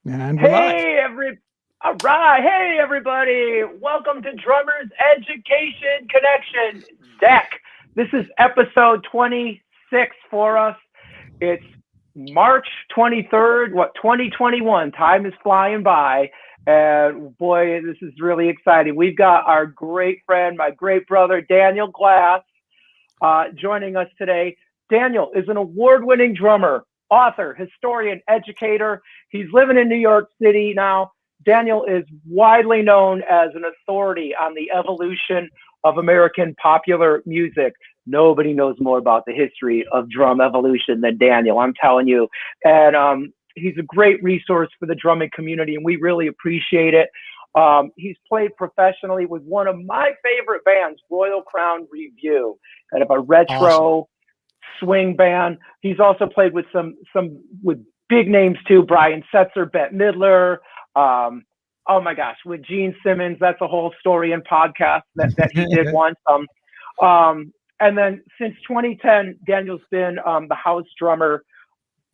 And we're live. All right. Hey, everybody. Welcome to Drummers Education Connection, DEC. This is episode 26 for us. It's March 23rd, 2021. Time is flying by. And boy, this is really exciting. We've got our great friend, my great brother, Daniel Glass, joining us today. Daniel is an award-winning drummer, author, historian, educator. He's living in New York City now. Daniel is widely known as an authority on the evolution of American popular music. Nobody knows more about the history of drum evolution than Daniel, I'm telling you. And he's a great resource for the drumming community, and we really appreciate it. He's played professionally with one of my favorite bands, Royal Crown Revue, kind of a retro swing band. He's also played with some with big names too, Brian Setzer, Bette Midler. Oh my gosh, with Gene Simmons, that's a whole story and podcast that he did once. And then since 2010, Daniel's been the house drummer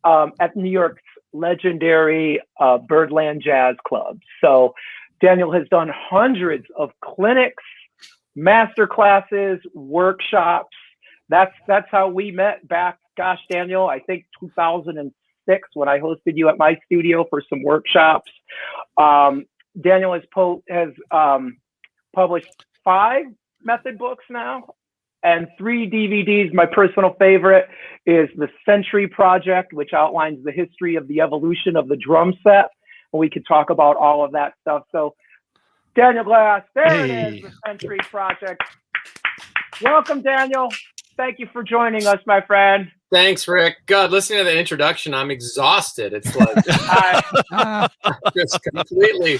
at New York's legendary Birdland Jazz Club. So Daniel has done hundreds of clinics, master classes, workshops. That's how we met back, gosh, Daniel, I think 2006 when I hosted you at my studio for some workshops. Daniel has published 5 method books now and 3 DVDs. My personal favorite is The Century Project, which outlines the history of the evolution of the drum set. And we could talk about all of that stuff. So Daniel Glass, there it is, The Century Project. Welcome, Daniel. Thank you for joining us, my friend. Thanks, Rick. God, listening to that introduction, I'm exhausted. It's like just completely,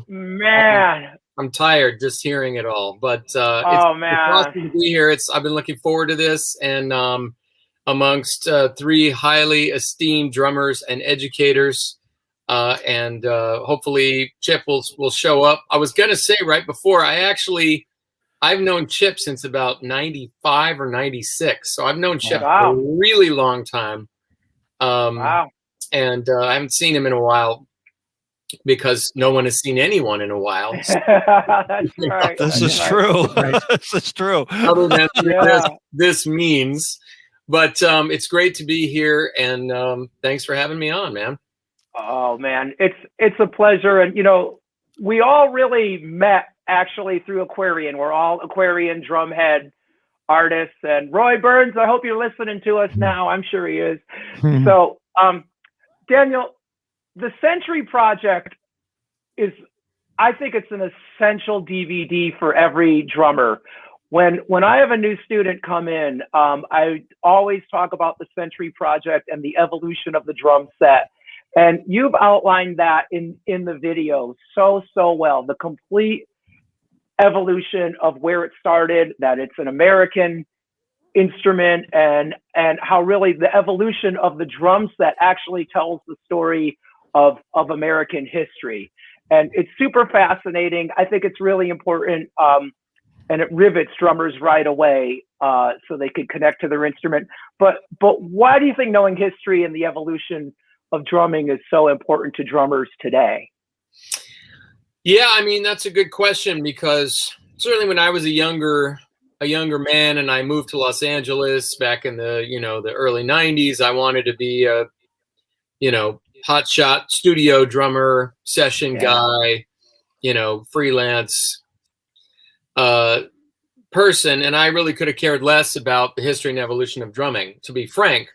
man. I'm tired just hearing it all. But it's awesome to be here. I've been looking forward to this, and amongst 3 highly esteemed drummers and educators, and hopefully Chip will show up. I was gonna say right before, I've known Chip since about 95 or 96. So I've known Chip for a really long time. And I haven't seen him in a while because no one has seen anyone in a while. So, That's right. This is true. This is true. Other than this means. But it's great to be here. And thanks for having me on, man. Oh, man. It's a pleasure. And, we all really met actually through Aquarian. We're all Aquarian drumhead artists. And Roy Burns, I hope you're listening to us now. I'm sure he is. So, Daniel, the Century Project I think it's an essential DVD for every drummer. When I have a new student come in, I always talk about the Century Project and the evolution of the drum set. And you've outlined that in the video so well, the complete evolution of where it started, that it's an American instrument, and how really the evolution of the drum set actually tells the story of American history. And it's super fascinating. I think it's really important, and it rivets drummers right away so they can connect to their instrument. But why do you think knowing history and the evolution of drumming is so important to drummers today? Yeah, I mean, that's a good question, because certainly when I was a younger man and I moved to Los Angeles back in the early 90s, I wanted to be a hotshot studio drummer, session guy, freelance person, and I really could have cared less about the history and evolution of drumming, to be frank.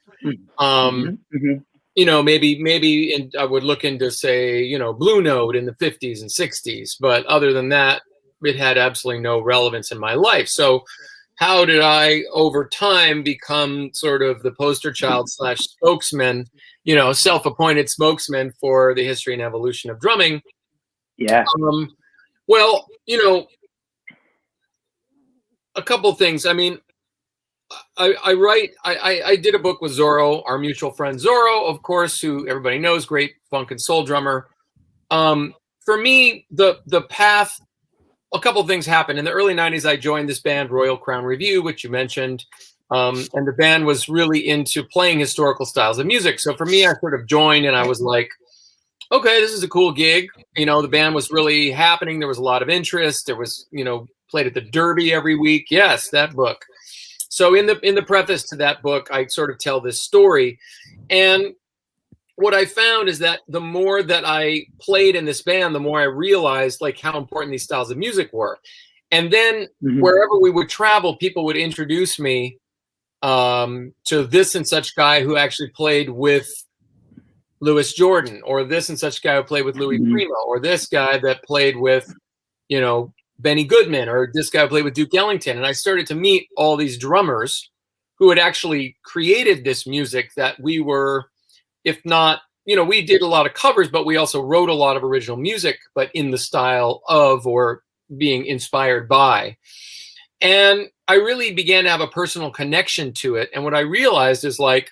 Maybe I would look into, say, Blue Note in the 50s and 60s. But other than that, it had absolutely no relevance in my life. So how did I, over time, become sort of the poster child / spokesman, self-appointed spokesman for the history and evolution of drumming? Yeah. Well, a couple of things. I mean, I did a book with Zorro, our mutual friend Zorro, of course, who everybody knows, great funk and soul drummer. For me, the path, a couple of things happened. In the early 90s, I joined this band, Royal Crown Revue, which you mentioned. And the band was really into playing historical styles of music. So for me, I sort of joined and I was like, okay, this is a cool gig. You know, the band was really happening. There was a lot of interest. There was, you know, played at the Derby every week. Yes, that book. So in the preface to that book, I sort of tell this story. And what I found is that the more that I played in this band, the more I realized like how important these styles of music were. And then wherever we would travel, people would introduce me to this and such guy who actually played with Louis Jordan, or this and such guy who played with Louis Prima, or this guy that played with, you know, Benny Goodman, or this guy who played with Duke Ellington. And I started to meet all these drummers who had actually created this music that we were, if not, you know, we did a lot of covers, but we also wrote a lot of original music, but in the style of or being inspired by. And I really began to have a personal connection to it. And what I realized is like,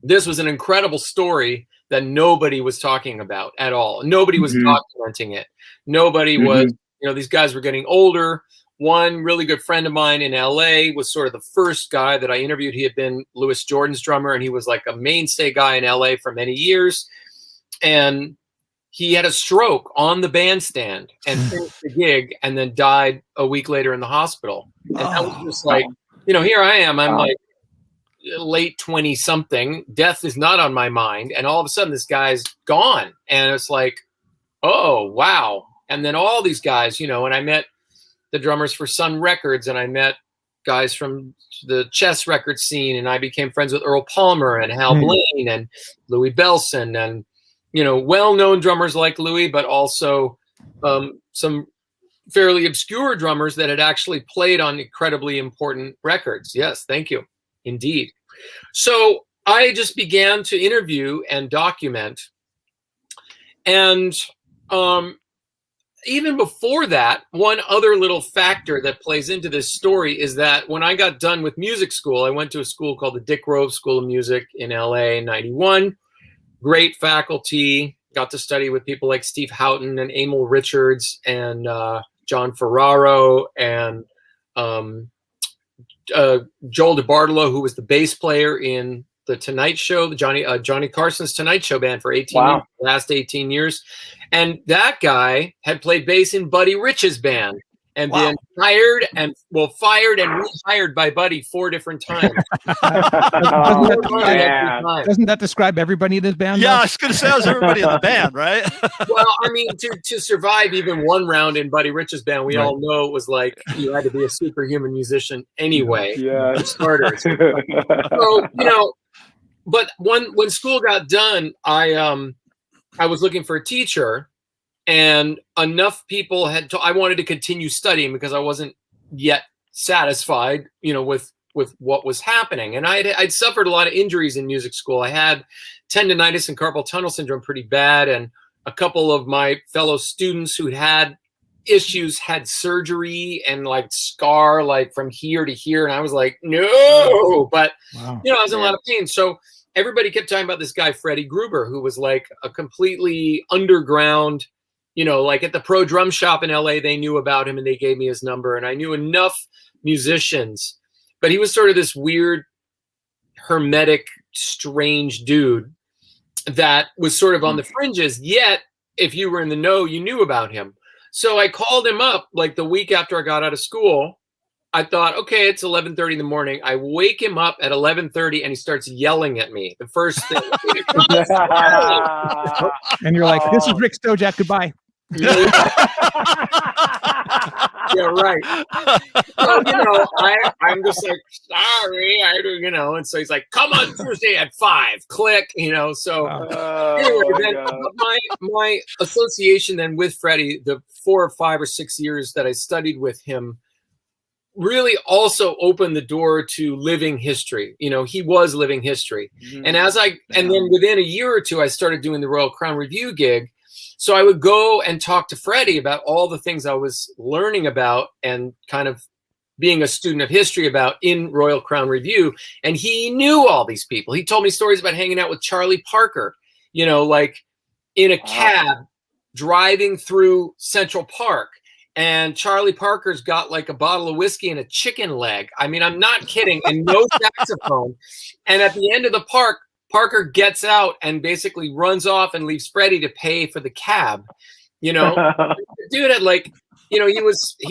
this was an incredible story that nobody was talking about at all. Nobody was documenting it. Nobody was, you know, these guys were getting older. One really good friend of mine in LA was sort of the first guy that I interviewed. He had been Louis Jordan's drummer, and he was like a mainstay guy in LA for many years. And he had a stroke on the bandstand and finished the gig and then died a week later in the hospital. And that was just like, you know, here I am. I'm like late 20 something. Death is not on my mind. And all of a sudden this guy's gone. And it's like, oh, wow. And then all these guys, you know, and I met the drummers for Sun Records, and I met guys from the chess record scene, and I became friends with Earl Palmer and Hal Blaine and Louis Bellson, and, you know, well-known drummers like Louis, but also some fairly obscure drummers that had actually played on incredibly important records. Yes, thank you. Indeed. So I just began to interview and document. And even before that, one other little factor that plays into this story is that when I got done with music school, I went to a school called the Dick Grove School of Music in LA in 91. Great faculty, got to study with people like Steve Houghton and Emil Richards and John Ferraro and Joel DeBartolo, who was the bass player in the Tonight Show, the Johnny Carson's Tonight Show band for 18 years, the last 18 years. And that guy had played bass in Buddy Rich's band and been fired and rehired by Buddy 4 different times. Doesn't that describe everybody in his band? Yeah, I was going to say, how's everybody in the band, right? Well, I mean, to survive even one round in Buddy Rich's band, we all know it was like you had to be a superhuman musician anyway. Yeah. For starters. So, you know, but when school got done, I was looking for a teacher, and enough people had I wanted to continue studying because I wasn't yet satisfied, you know, with what was happening. And I'd suffered a lot of injuries in music school. I had tendonitis and carpal tunnel syndrome pretty bad, and a couple of my fellow students who'd had issues had surgery and like scar like from here to here, and I was like, no, but you know, I was in a lot of pain. So everybody kept talking about this guy Freddie Gruber, who was like a completely underground, you know, like at the Pro Drum Shop in LA, they knew about him and they gave me his number, and I knew enough musicians, but he was sort of this weird, hermetic, strange dude that was sort of on the fringes, yet if you were in the know, you knew about him. So I called him up like the week after I got out of school. I thought, okay, it's 11:30 in the morning. I wake him up at 11:30 and he starts yelling at me. The first thing. And you're like, this is Rick Stojak, goodbye. Yeah, right. So, you know, I'm just like, sorry, you know, and so he's like, come on Tuesday at 5, click, you know. So anyway, then my association then with Freddie, the 4 or 5 or 6 years that I studied with him, really also opened the door to living history. You know, he was living history. And and then within a year or two, I started doing the Royal Crown Revue gig. So I would go and talk to Freddie about all the things I was learning about and kind of being a student of history about in Royal Crown Revue. And he knew all these people. He told me stories about hanging out with Charlie Parker, you know, like in a cab driving through Central Park. And Charlie Parker's got like a bottle of whiskey and a chicken leg. I mean, I'm not kidding. And no saxophone. And at the end of the Parker gets out and basically runs off and leaves Freddie to pay for the cab. The dude had like, he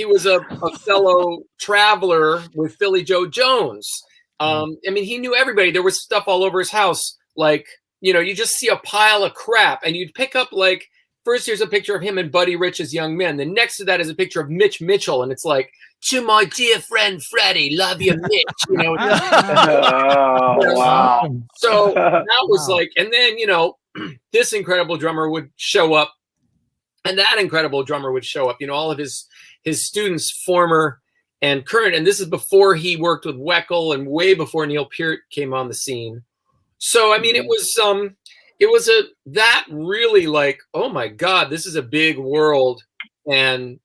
was a fellow traveler with Philly Joe Jones. I mean, he knew everybody. There was stuff all over his house. Like, you just see a pile of crap, and you'd pick up like, first here's a picture of him and Buddy Rich as young men. Then next to that is a picture of Mitch Mitchell, and it's like, to my dear friend Freddie, love you, Mitch. Oh, wow. So that was like, and then this incredible drummer would show up, and that incredible drummer would show up. All of his students, former and current, and this is before he worked with Weckl and way before Neil Peart came on the scene. So I mean, it was that really like, oh my God, this is a big world, and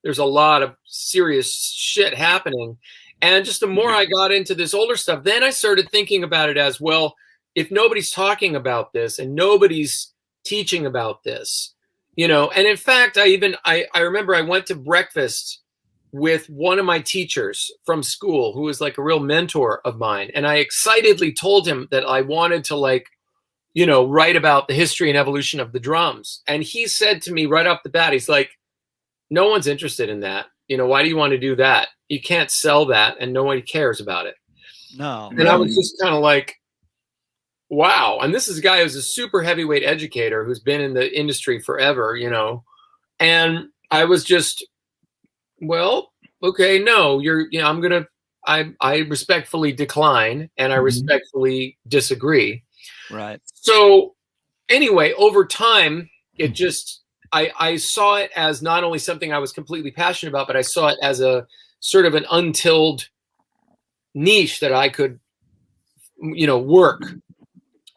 there's a lot of serious shit happening. And just the more I got into this older stuff, then I started thinking about it as, well, if nobody's talking about this and nobody's teaching about this, and in fact, I remember I went to breakfast with one of my teachers from school who was like a real mentor of mine. And I excitedly told him that I wanted to write about the history and evolution of the drums. And he said to me right off the bat, he's like, no one's interested in that. Why do you want to do that? You can't sell that, and nobody cares about it. No. And I was just kind of like, wow. And this is a guy who's a super heavyweight educator who's been in the industry forever, and I was just, well, okay, no, I respectfully decline, and I respectfully disagree. Right. So anyway, over time, it just, I saw it as not only something I was completely passionate about, but I saw it as a sort of an untilled niche that I could, work.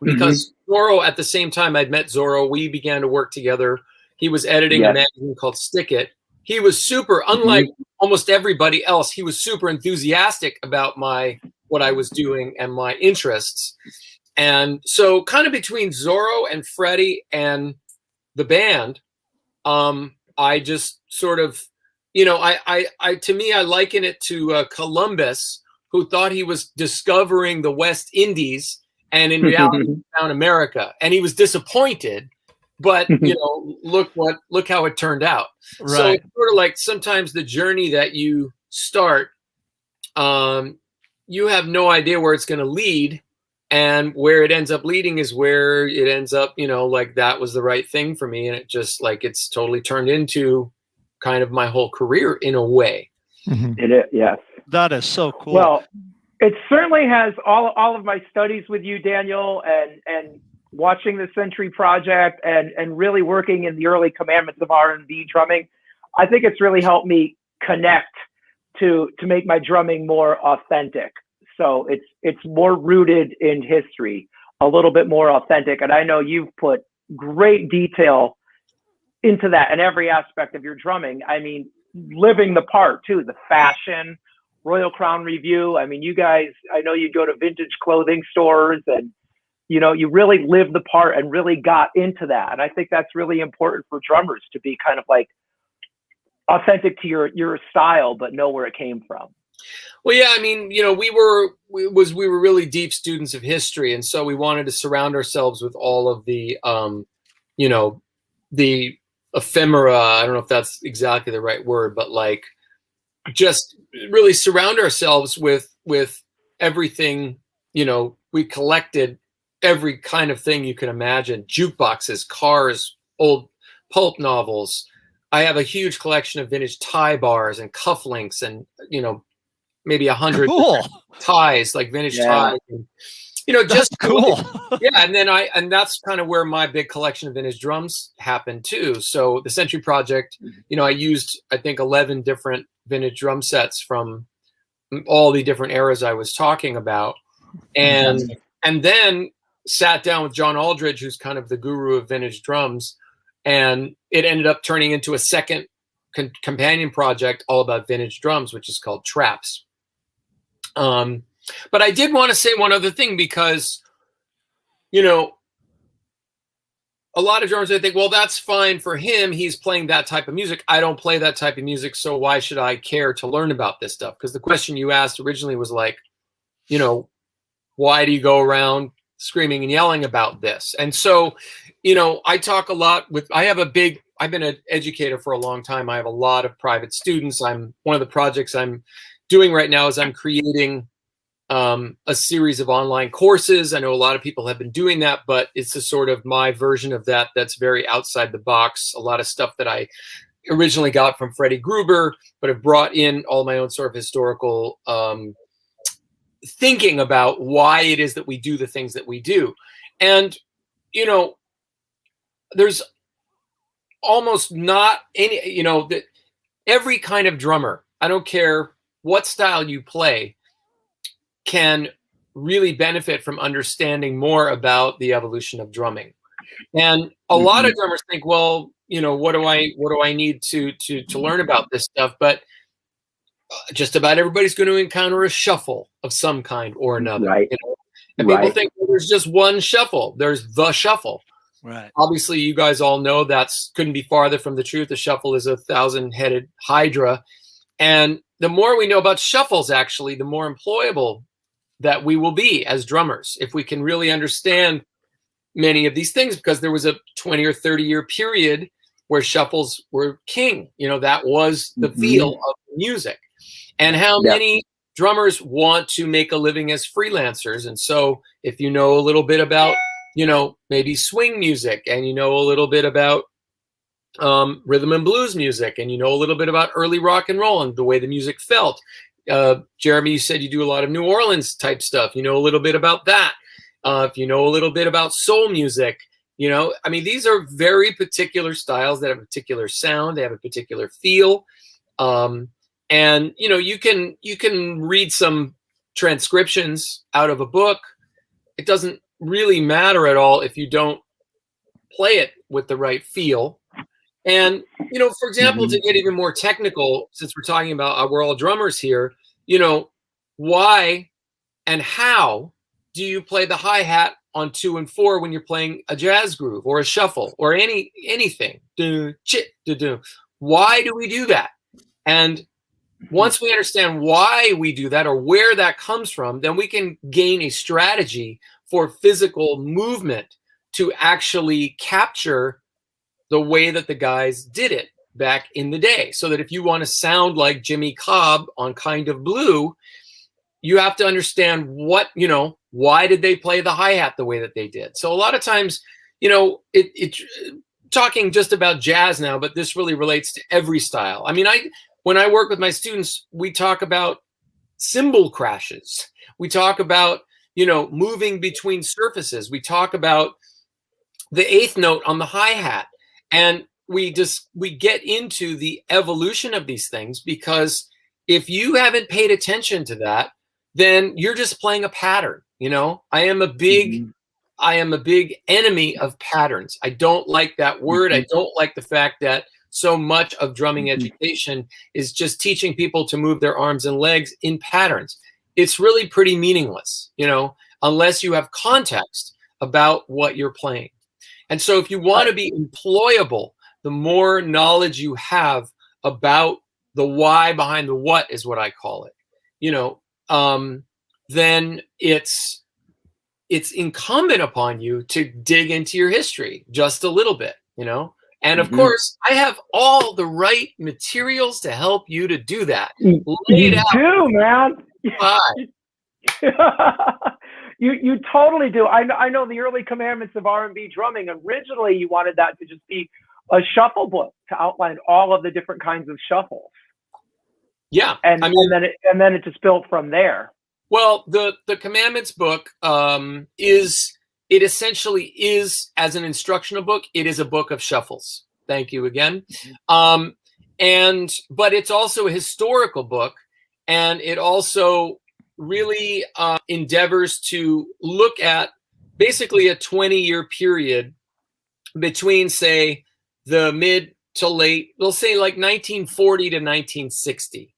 Because Zorro, at the same time I'd met Zorro, we began to work together. He was editing a magazine called Stick It. He was super, unlike almost everybody else, he was super enthusiastic about what I was doing and my interests. And so kind of between Zorro and Freddie and the band, I just sort of, to me, I liken it to Columbus, who thought he was discovering the West Indies, and in reality he found America, and he was disappointed, but look how it turned out. Right. So it's sort of like sometimes the journey that you start, you have no idea where it's going to lead. And where it ends up leading is where it ends up, like that was the right thing for me. And it just like, it's totally turned into kind of my whole career in a way. It is, yes. That is so cool. Well, it certainly has all of my studies with you, Daniel, and watching the Century Project and really working in the early commandments of R&B drumming. I think it's really helped me connect to make my drumming more authentic. So it's more rooted in history, a little bit more authentic. And I know you've put great detail into that in every aspect of your drumming. I mean, living the part too, the fashion, Royal Crown Revue. I mean, you guys, I know you go to vintage clothing stores and, you really live the part and really got into that. And I think that's really important for drummers to be kind of like authentic to your style, but know where it came from. Well, yeah, I mean, we were really deep students of history, and so we wanted to surround ourselves with all of the, the ephemera. I don't know if that's exactly the right word, but like, just really surround ourselves with everything. We collected every kind of thing you can imagine: jukeboxes, cars, old pulp novels. I have a huge collection of vintage tie bars and cufflinks, and maybe 100 ties, like vintage ties. And, just cool. Yeah. And then and that's kind of where my big collection of vintage drums happened too. So the Century Project, I used, I think, 11 different vintage drum sets from all the different eras I was talking about. And then sat down with John Aldridge, who's kind of the guru of vintage drums. And it ended up turning into a second companion project all about vintage drums, which is called Traps. But I did want to say one other thing, because, a lot of drummers, I think, well, that's fine for him. He's playing that type of music. I don't play that type of music, so why should I care to learn about this stuff? Because the question you asked originally was like, why do you go around screaming and yelling about this. And so, I talk a lot I've been an educator for a long time. I have a lot of private students. One of the projects I'm doing right now is I'm creating a series of online courses. I know a lot of people have been doing that, but it's a sort of my version of that that's very outside the box. A lot of stuff that I originally got from Freddie Gruber, but have brought in all my own sort of historical thinking about why it is that we do the things that we do. And, there's almost not any, that every kind of drummer, I don't care what style you play, can really benefit from understanding more about the evolution of drumming. And a lot of drummers think, well, what do I need to learn about this stuff? But just about everybody's going to encounter a shuffle of some kind or another. Right. And people think, well, there's just one shuffle. There's the shuffle. Right. Obviously, you guys all know couldn't be farther from the truth. The shuffle is a 1,000-headed hydra. And the more we know about shuffles, actually, the more employable that we will be as drummers, if we can really understand many of these things, because there was a 20 or 30-year period where shuffles were king. That was the feel of music. And how many drummers want to make a living as freelancers? And so if you know a little bit about, maybe swing music, and a little bit about rhythm and blues music, and a little bit about early rock and roll and the way the music felt. Jeremy, you said you do a lot of New Orleans type stuff. A little bit about that. If you know a little bit about soul music, these are very particular styles that have a particular sound. They have a particular feel. And you can read some transcriptions out of a book. It doesn't really matter at all if you don't play it with the right feel. And, for example, to get even more technical, since we're talking about, we're all drummers here, why and how do you play the hi-hat on 2 and 4 when you're playing a jazz groove or a shuffle or anything? Why do we do that? And once we understand why we do that or where that comes from, then we can gain a strategy for physical movement to actually capture the way that the guys did it back in the day. So that if you want to sound like Jimmy Cobb on Kind of Blue, you have to understand why did they play the hi-hat the way that they did? So a lot of times, talking just about jazz now, but this really relates to every style. When I work with my students, we talk about cymbal crashes. We talk about, moving between surfaces. We talk about the 8th note on the hi-hat. And we get into the evolution of these things, because if you haven't paid attention to that, then you're just playing a pattern. I am a big enemy of patterns. I don't like that word. I don't like the fact that so much of drumming education is just teaching people to move their arms and legs in patterns. It's really pretty meaningless, unless you have context about what you're playing. And so if you want to be employable, the more knowledge you have about the why behind the what is what I call it, then it's incumbent upon you to dig into your history just a little bit, And of course, I have all the right materials to help you to do that. You do, man. You totally do. I know the early commandments of R&B drumming. Originally, you wanted that to just be a shuffle book to outline all of the different kinds of shuffles. Yeah, and then it just built from there. Well, the Commandments book essentially is, as an instructional book, it is a book of shuffles. Thank you again. But it's also a historical book, and it also really endeavors to look at basically a 20-year period between, say, the mid to late, we'll say like 1940 to 1960,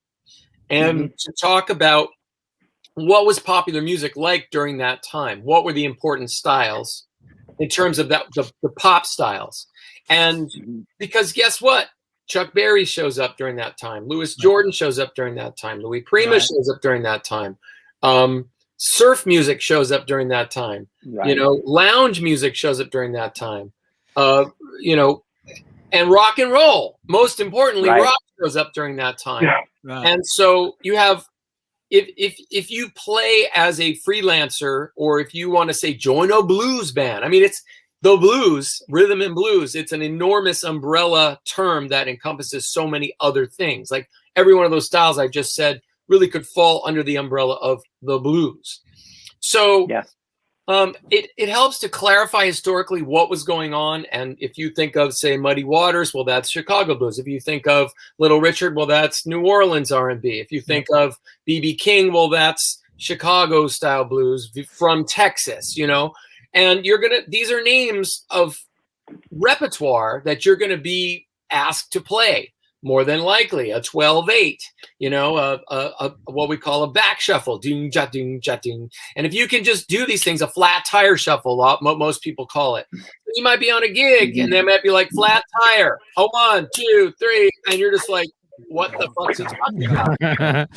and to talk about what was popular music like during that time. What were the important styles in terms of that, the pop styles? And because guess what? Chuck Berry shows up during that time. Louis Jordan shows up during that time. Louis Prima shows up during that time. Surf music shows up during that time. Right. You know, lounge music shows up during that time. You know, and rock and roll. Most importantly, Right. rock shows up during that time. Yeah. Right. And so you have, if you play as a freelancer, or if you want to say join a blues band, I mean, it's the blues, rhythm and blues. It's an enormous umbrella term that encompasses so many other things. Like every one of those styles I just said really could fall under the umbrella of the blues. So Yeah. It helps to clarify historically what was going on. And if you think of, say, Muddy Waters, well, that's Chicago blues. If you think of Little Richard, well, that's New Orleans R&B. If you think of B.B. King, well, that's Chicago style blues from Texas, you know. And these are names of repertoire that you're gonna be asked to play. More than likely, a 12/8, you know, a what we call a back shuffle, ding, ja, ding, ja, ding. And if you can just do these things, a flat tire shuffle, most people call it. You might be on a gig, and they might be like flat tire, a 1, 2, 3, and you're just like, what the fuck's he talking about?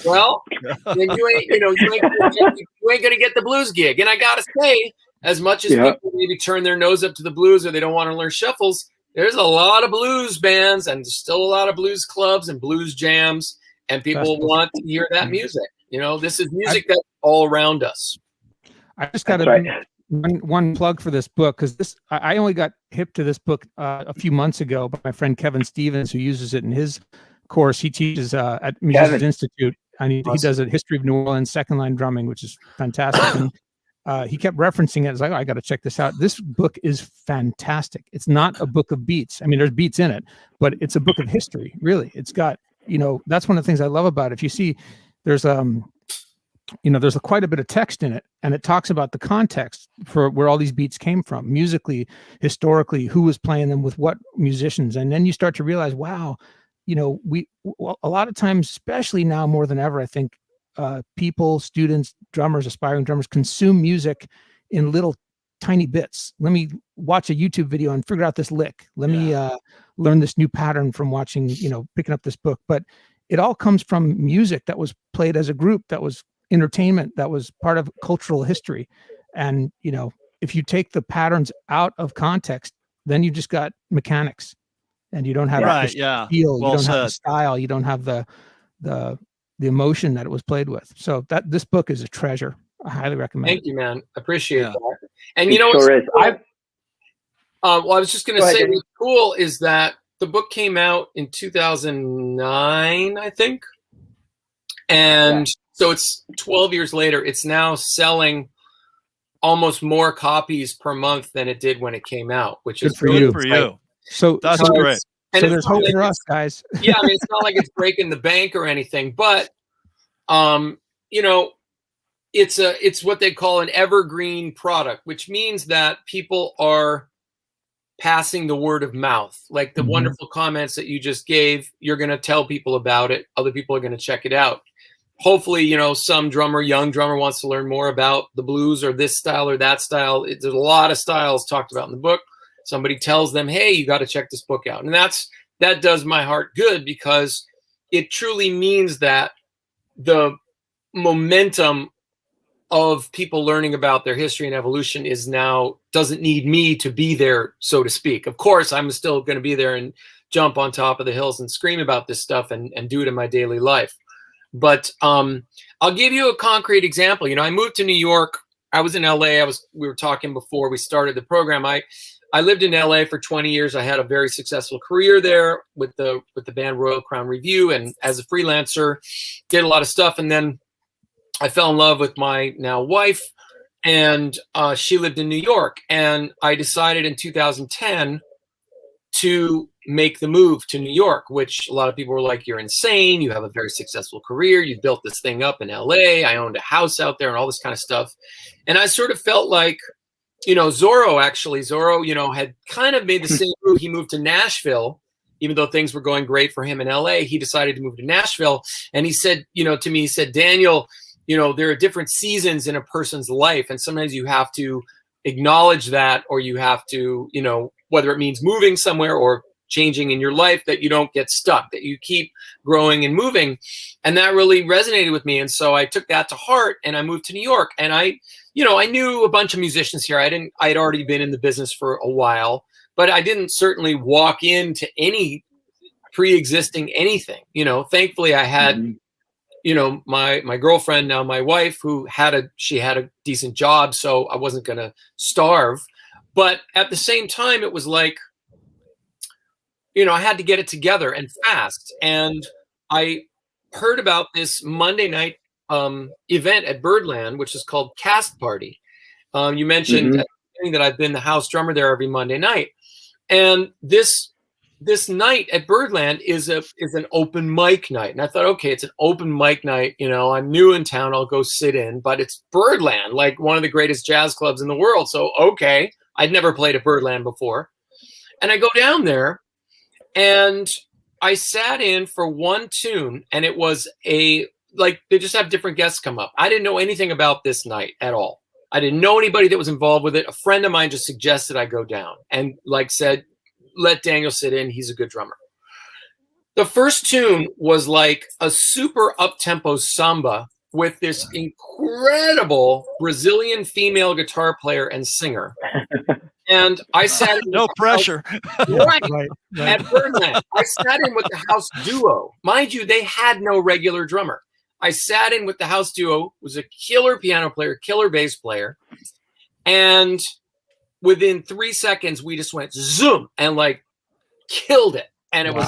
Well, then you ain't gonna get the blues gig. And I gotta say, as much as people maybe turn their nose up to the blues or they don't want to learn shuffles, there's a lot of blues bands and there's still a lot of blues clubs and blues jams, and people want to hear that music. You know, this is music that's all around us. I just got one plug for this book, because I only got hip to this book a few months ago by my friend Kevin Stevens, who uses it in his course. He teaches at Musicians Institute, and he does a history of New Orleans second line drumming, which is fantastic. And he kept referencing it. It's like, oh, I got to check this out. This book is fantastic. It's not a book of beats. I mean, there's beats in it, but it's a book of history. Really, it's got, you know, that's one of the things I love about it. If you see, there's there's quite a bit of text in it, and it talks about the context for where all these beats came from, musically, historically, who was playing them with what musicians, and then you start to realize, wow, you know, a lot of times, especially now more than ever, I think. People, students, drummers, aspiring drummers consume music in little tiny bits. Let me watch a YouTube video and figure out this lick. Let me learn this new pattern from watching, picking up this book. But it all comes from music that was played as a group, that was entertainment, that was part of cultural history. And, if you take the patterns out of context, then you just got mechanics, and you don't have the feel, you don't have the style, you don't have the emotion that it was played with. So this book is a treasure. I highly recommend it. Thank you, man. Appreciate that. And I was just going to say what's cool is that the book came out in 2009, I think. And so it's 12 years later. It's now selling almost more copies per month than it did when it came out, which is good for you. So that's great. So there's hope for us, guys. Yeah, I mean, it's not like it's breaking the bank or anything, but it's what they call an evergreen product, which means that people are passing the word of mouth. Like the wonderful comments that you just gave, you're going to tell people about it. Other people are going to check it out. Hopefully, some young drummer wants to learn more about the blues or this style or that style. There's a lot of styles talked about in the book. Somebody tells them, hey, you got to check this book out. And that does my heart good, because it truly means that the momentum of people learning about their history and evolution doesn't need me to be there, so to speak. Of course, I'm still going to be there and jump on top of the hills and scream about this stuff and do it in my daily life. But I'll give you a concrete example. I moved to New York. I was in LA. We were talking before we started the program. I lived in LA for 20 years. I had a very successful career there with the band Royal Crown Revue, and as a freelancer, did a lot of stuff. And then I fell in love with my now wife, and she lived in New York. And I decided in 2010 to make the move to New York, which a lot of people were like, you're insane. You have a very successful career. You built this thing up in LA. I owned a house out there and all this kind of stuff. And I sort of felt like, Zorro, had kind of made the same move. He moved to Nashville, even though things were going great for him in LA. He decided to move to Nashville. And he said, to me, he said, Daniel, there are different seasons in a person's life. And sometimes you have to acknowledge that, or you have to, whether it means moving somewhere or changing in your life, that you don't get stuck, that you keep growing and moving. And that really resonated with me. And so I took that to heart, and I moved to New York. And I knew a bunch of musicians here. I had already been in the business for a while, but I didn't certainly walk into any pre-existing anything. Thankfully I had, my girlfriend, now my wife, who had a decent job, so I wasn't going to starve. But at the same time, it was like, I had to get it together and fast. And I heard about this Monday night event at Birdland, which is called Cast Party. You mentioned at the beginning that I've been the house drummer there every Monday night. And this night at Birdland is an open mic night. And I thought, okay, it's an open mic night. I'm new in town. I'll go sit in, but it's Birdland, like one of the greatest jazz clubs in the world. So, okay, I'd never played at Birdland before. And I go down there, and I sat in for one tune, and it was they just have different guests come up. I didn't know anything about this night at all. I didn't know anybody that was involved with it. A friend of mine just suggested I go down and said, let Daniel sit in. He's a good drummer. The first tune was like a super up-tempo samba with this incredible Brazilian female guitar player and singer. And I sat in no pressure. Right. At Birdland. I sat in with the house duo. Mind you, they had no regular drummer. I sat in with the house duo, was a killer piano player, killer bass player. And within 3 seconds, we just went zoom and killed it. And it was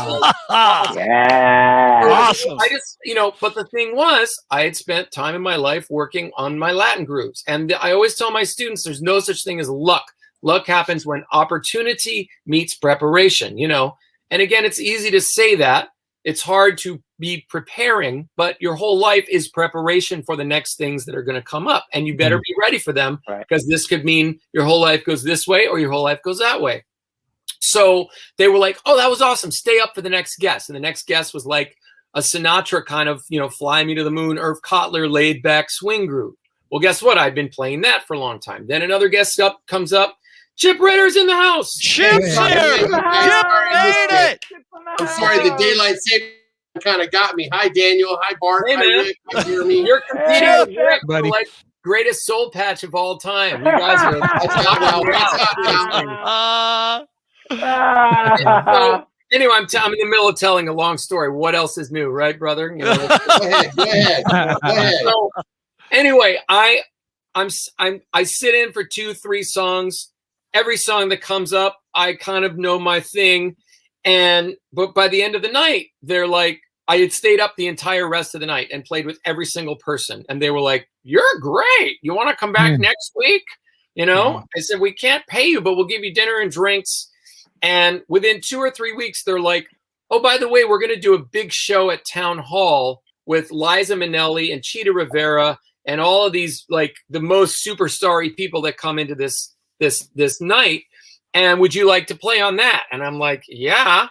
awesome. Yeah. Awesome. I just, but the thing was, I had spent time in my life working on my Latin grooves. And I always tell my students, there's no such thing as luck. Luck happens when opportunity meets preparation, And again, it's easy to say that. It's hard to be preparing, but your whole life is preparation for the next things that are going to come up. And you better be ready for them, because this could mean your whole life goes this way or your whole life goes that way. So they were like, oh, that was awesome. Stay up for the next guest. And the next guest was like a Sinatra kind of, Fly Me to the Moon, Irv Kotler, laid back swing groove. Well, guess what? I'd been playing that for a long time. Then another guest comes up. Chip Ritter's in the house. Chip's here. Chip made it. I'm sorry, the daylight saving kind of got me. Hi, Daniel. Hi, Bart. Hey, hi, man. Rick. Hi, Jeremy. You're competing with Rick, buddy. for greatest soul patch of all time. You guys are So, anyway, I'm in the middle of telling a long story. What else is new, right, brother? Go ahead. So, anyway, I sit in for 2-3 songs. Every song that comes up, I kind of know my thing. But by the end of the night, they're like, I had stayed up the entire rest of the night and played with every single person. And they were like, you're great. You want to come back next week? I said, we can't pay you, but we'll give you dinner and drinks. And within 2 or 3 weeks, they're like, oh, by the way, we're going to do a big show at Town Hall with Liza Minnelli and Chita Rivera and all of these, the most superstar-y people that come into this night. And would you like to play on that? And I'm like, yeah.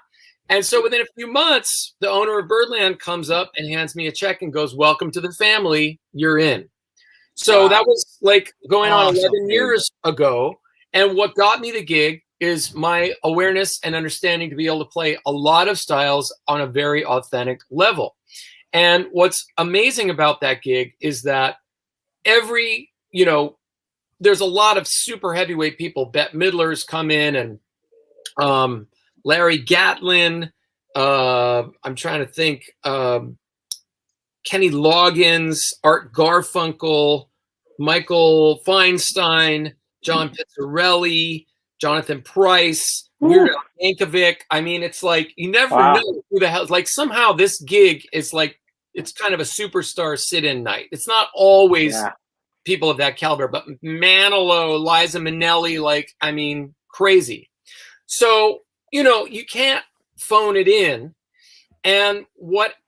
And so within a few months, the owner of Birdland comes up and hands me a check and goes, welcome to the family. You're in. So that was going on 11 years ago. And what got me the gig is my awareness and understanding to be able to play a lot of styles on a very authentic level. And what's amazing about that gig is that there's a lot of super heavyweight people. Bette Midler's come in, and Larry Gatlin. I'm trying to think. Kenny Loggins, Art Garfunkel, Michael Feinstein, John Pizzarelli, Jonathan Price, Weird Al Yankovic. I mean, it's you never know who the hell. Somehow this gig is it's kind of a superstar sit-in night. It's not always people of that caliber, but Manilow, Liza Minnelli, crazy. So, you can't phone it in. And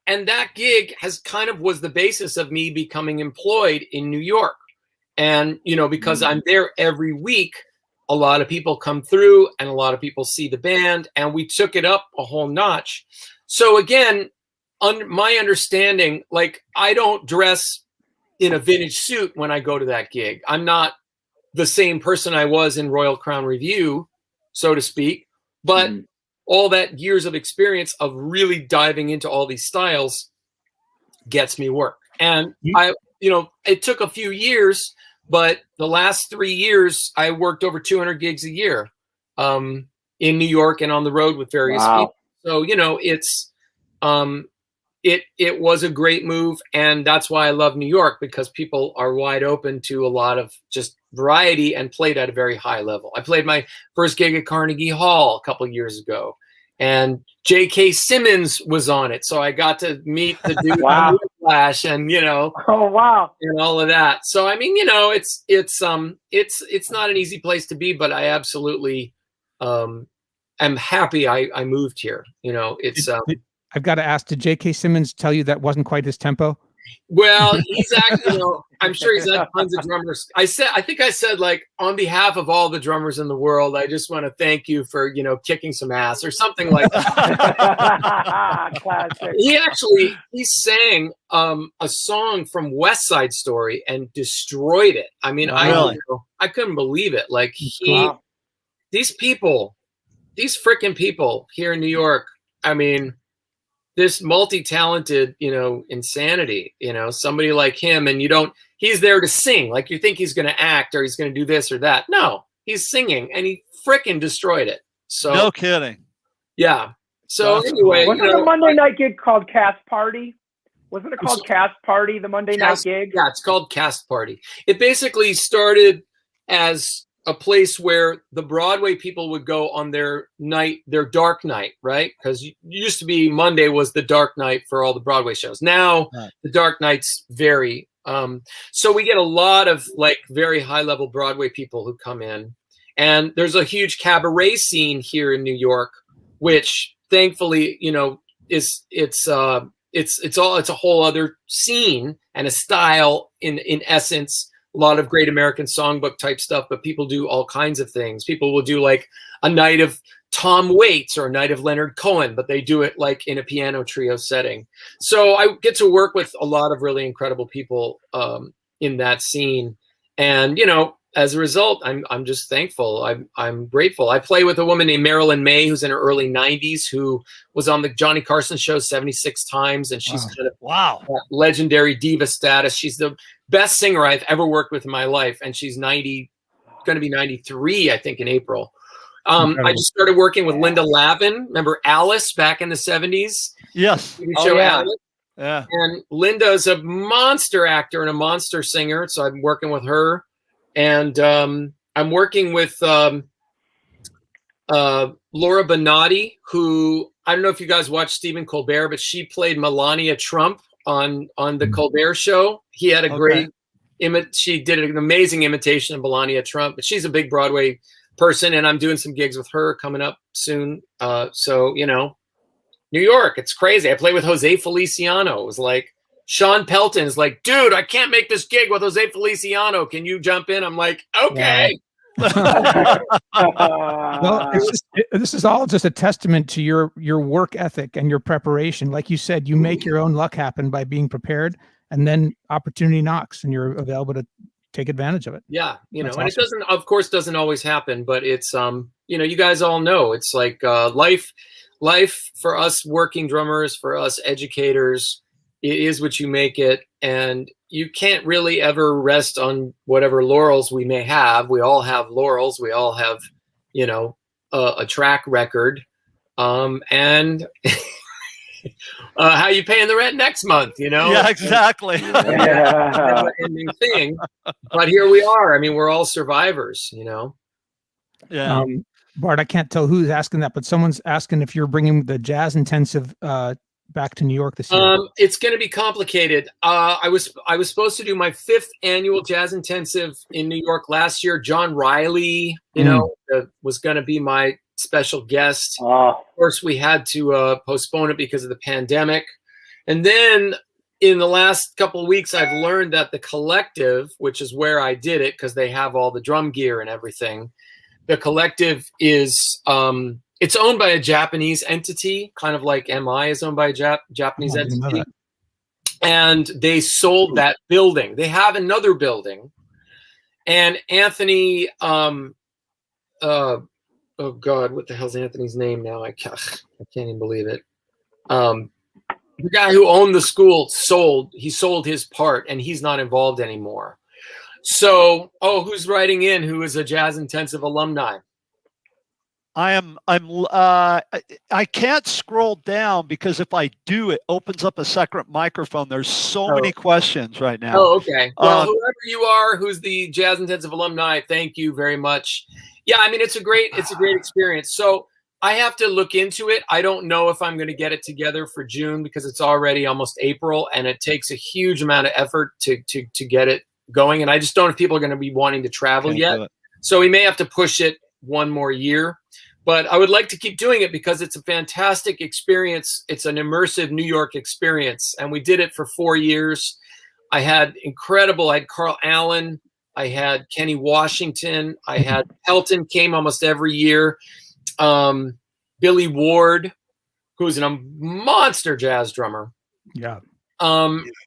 that gig was the basis of me becoming employed in New York. And, because I'm there every week, a lot of people come through and a lot of people see the band, and we took it up a whole notch. So again, my understanding, I don't dress in a vintage suit when I go to that gig. I'm not the same person I was in Royal Crown Revue, so to speak. But all that years of experience of really diving into all these styles gets me work. And it took a few years, but the last 3 years I worked over 200 gigs a year in New York and on the road with various people. So, it was a great move, and that's why I love New York, because people are wide open to a lot of just variety and played at a very high level. I played my first gig at Carnegie Hall a couple of years ago, and J.K. Simmons was on it, so I got to meet the dude from Flash, and and all of that. So I mean, it's not an easy place to be, but I absolutely am happy I moved here. I've got to ask, did J.K. Simmons tell you that wasn't quite his tempo? Well, he's actually, I'm sure he's had tons of drummers. I think I said, like, on behalf of all the drummers in the world, I just want to thank you for, kicking some ass or something like that. Classic. He sang a song from West Side Story and destroyed it. I mean, I couldn't believe it. Like, these freaking people here in New York, I mean, this multi-talented, insanity, somebody like him, and he's there to sing. Like, you think he's going to act or he's going to do this or that. No, he's singing, and he fricking destroyed it. So no kidding. Yeah. So anyway, wasn't the Monday night gig called Cast Party? Wasn't it called Cast Party, the Monday night gig? Yeah, it's called Cast Party. It basically started as a place where the Broadway people would go on their dark night, right? Because used to be Monday was the dark night for all the Broadway shows. Now the dark nights vary. So we get a lot of like very high level Broadway people who come in, and there's a huge cabaret scene here in New York, which thankfully, it's a whole other scene and a style in essence. A lot of Great American Songbook type stuff, but people do all kinds of things. People will do like a night of Tom Waits or a night of Leonard Cohen, but they do it like in a piano trio setting. So I get to work with a lot of really incredible people in that scene. And, as a result, I'm just thankful. I'm grateful. I play with a woman named Marilyn May, who's in her early 90s, who was on the Johnny Carson show 76 times. And she's kind of legendary diva status. She's the best singer I've ever worked with in my life. And she's going to be 93, I think, in April. I just started working with Linda Lavin. Remember Alice back in the 70s? Yes. Alice. Yeah. And Linda's a monster actor and a monster singer. So I'm working with her. And I'm working with Laura Benatti, who, I don't know if you guys watch Stephen Colbert, but she played Melania Trump on the Colbert Show. He had a great she did an amazing imitation of Melania Trump, but she's a big Broadway person, and I'm doing some gigs with her coming up soon. So, New York, it's crazy. I play with Jose Feliciano. It was like, Sean Pelton's like, dude, I can't make this gig with Jose Feliciano. Can you jump in? I'm like, okay. Well, this is all just a testament to your work ethic and your preparation. Like you said, you make your own luck happen by being prepared, and then opportunity knocks and you're available to take advantage of it. Yeah. And awesome. It doesn't, of course, doesn't always happen, but it's, you guys all know it's like life for us working drummers, for us educators, it is what you make it, and you can't really ever rest on whatever laurels we may have. We all have laurels. We all have, a track record, and how you paying the rent next month? Yeah, exactly. Ending thing, but here we are. I mean, we're all survivors. Yeah. Bart, I can't tell who's asking that, but someone's asking if you're bringing the Jazz Intensive back to New York this year. It's going to be complicated. I was supposed to do my 5th annual Jazz Intensive in New York last year. John Riley, was going to be my special guest. Of course, we had to postpone it because of the pandemic. And then in the last couple of weeks, I've learned that the Collective, which is where I did it because they have all the drum gear and everything, the Collective is it's owned by a Japanese entity, kind of like MI is owned by a Japanese entity. And they sold that building. They have another building. And Anthony oh God, what the hell's Anthony's name now? I can't even believe it. The guy who owned the school sold his part, and he's not involved anymore. So, who's writing in? Who is a jazz intensive alumni? I can't scroll down because if I do, it opens up a second microphone. There's so many questions right now. Oh, okay. Well, whoever you are, who's the jazz intensive alumni, thank you very much. Yeah, I mean, it's a great experience. So I have to look into it. I don't know if I'm going to get it together for June because it's already almost April, and it takes a huge amount of effort to get it going. And I just don't know if people are going to be wanting to travel yet. So we may have to push it one more year. But I would like to keep doing it because it's a fantastic experience. It's an immersive New York experience. And we did it for 4 years. I had Carl Allen. I had Kenny Washington. I had Pelton came almost every year. Billy Ward, who's a monster jazz drummer. Yeah.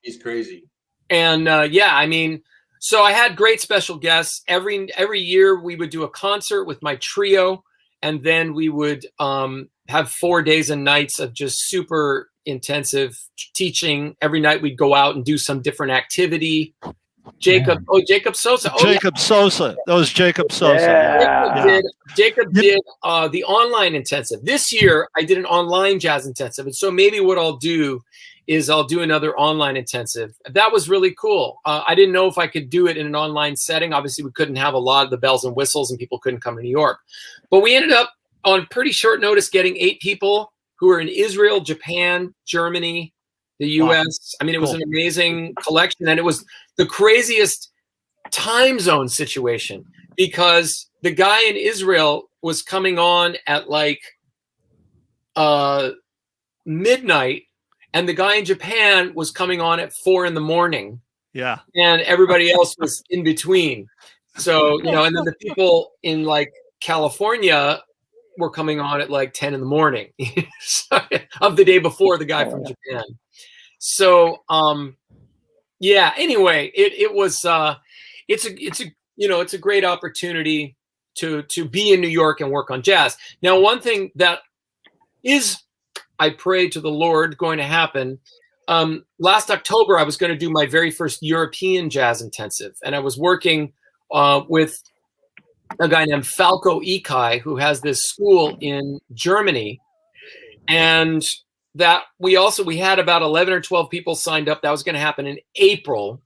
He's crazy. And I mean, so I had great special guests. Every year we would do a concert with my trio. And then we would have 4 days and nights of just super intensive teaching. Every night we'd go out and do some different activity. Jacob Sosa. Sosa. That was Jacob Sosa. Jacob did the online intensive. This year I did an online jazz intensive. And so maybe what I'll do is I'll do another online intensive. That was really cool. I didn't know if I could do it in an online setting. Obviously, we couldn't have a lot of the bells and whistles and people couldn't come to New York. But we ended up on pretty short notice getting 8 people who were in Israel, Japan, Germany, the U.S. I mean, it was an amazing collection. And it was the craziest time zone situation because the guy in Israel was coming on at like midnight. And the guy in Japan was coming on at 4 a.m. Yeah. And everybody else was in between. So, and then the people in like California were coming on at like 10 a.m. of the day before the guy from Japan. So, anyway, it was, it's a great opportunity to be in New York and work on jazz. Now, one thing that is, I pray to the Lord, going to happen. Last October, I was going to do my very first European jazz intensive. And I was working with a guy named Falco Ikai, who has this school in Germany. And that we had about 11 or 12 people signed up. That was going to happen in April.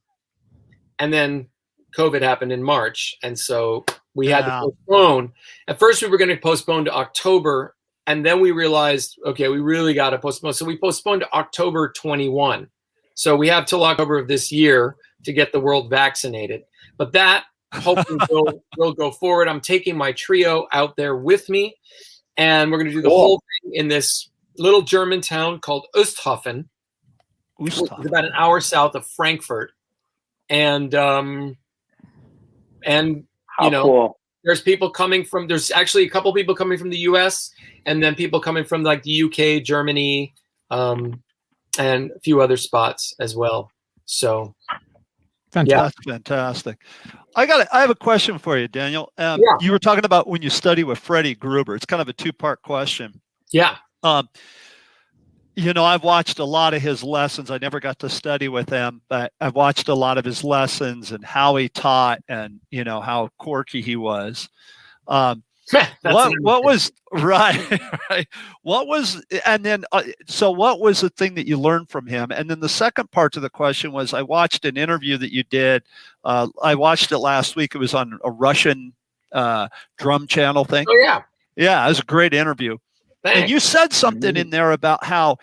And then COVID happened in March. And so we had to postpone. At first, we were going to postpone to October. And then we realized, okay, we really got to postpone. So we postponed to October 21. So we have till October of this year to get the world vaccinated. But that hopefully will go forward. I'm taking my trio out there with me. And we're going to do the whole thing in this little German town called Osthofen. Which is about an hour south of Frankfurt. And cool. There's actually a couple people coming from the U.S. and then people coming from like the UK, Germany, and a few other spots as well. So, fantastic. I have a question for you, Daniel. You were talking about when you study with Freddie Gruber. It's kind of a 2-part question. Yeah. I've watched a lot of his lessons. I never got to study with him, but I've watched a lot of his lessons and how he taught and, how quirky he was. What was right? What was the thing that you learned from him? And then the second part to the question was, I watched an interview that you did. I watched it last week. It was on a Russian drum channel thing. Oh yeah. Yeah. It was a great interview. Thanks. And you said something in there about how,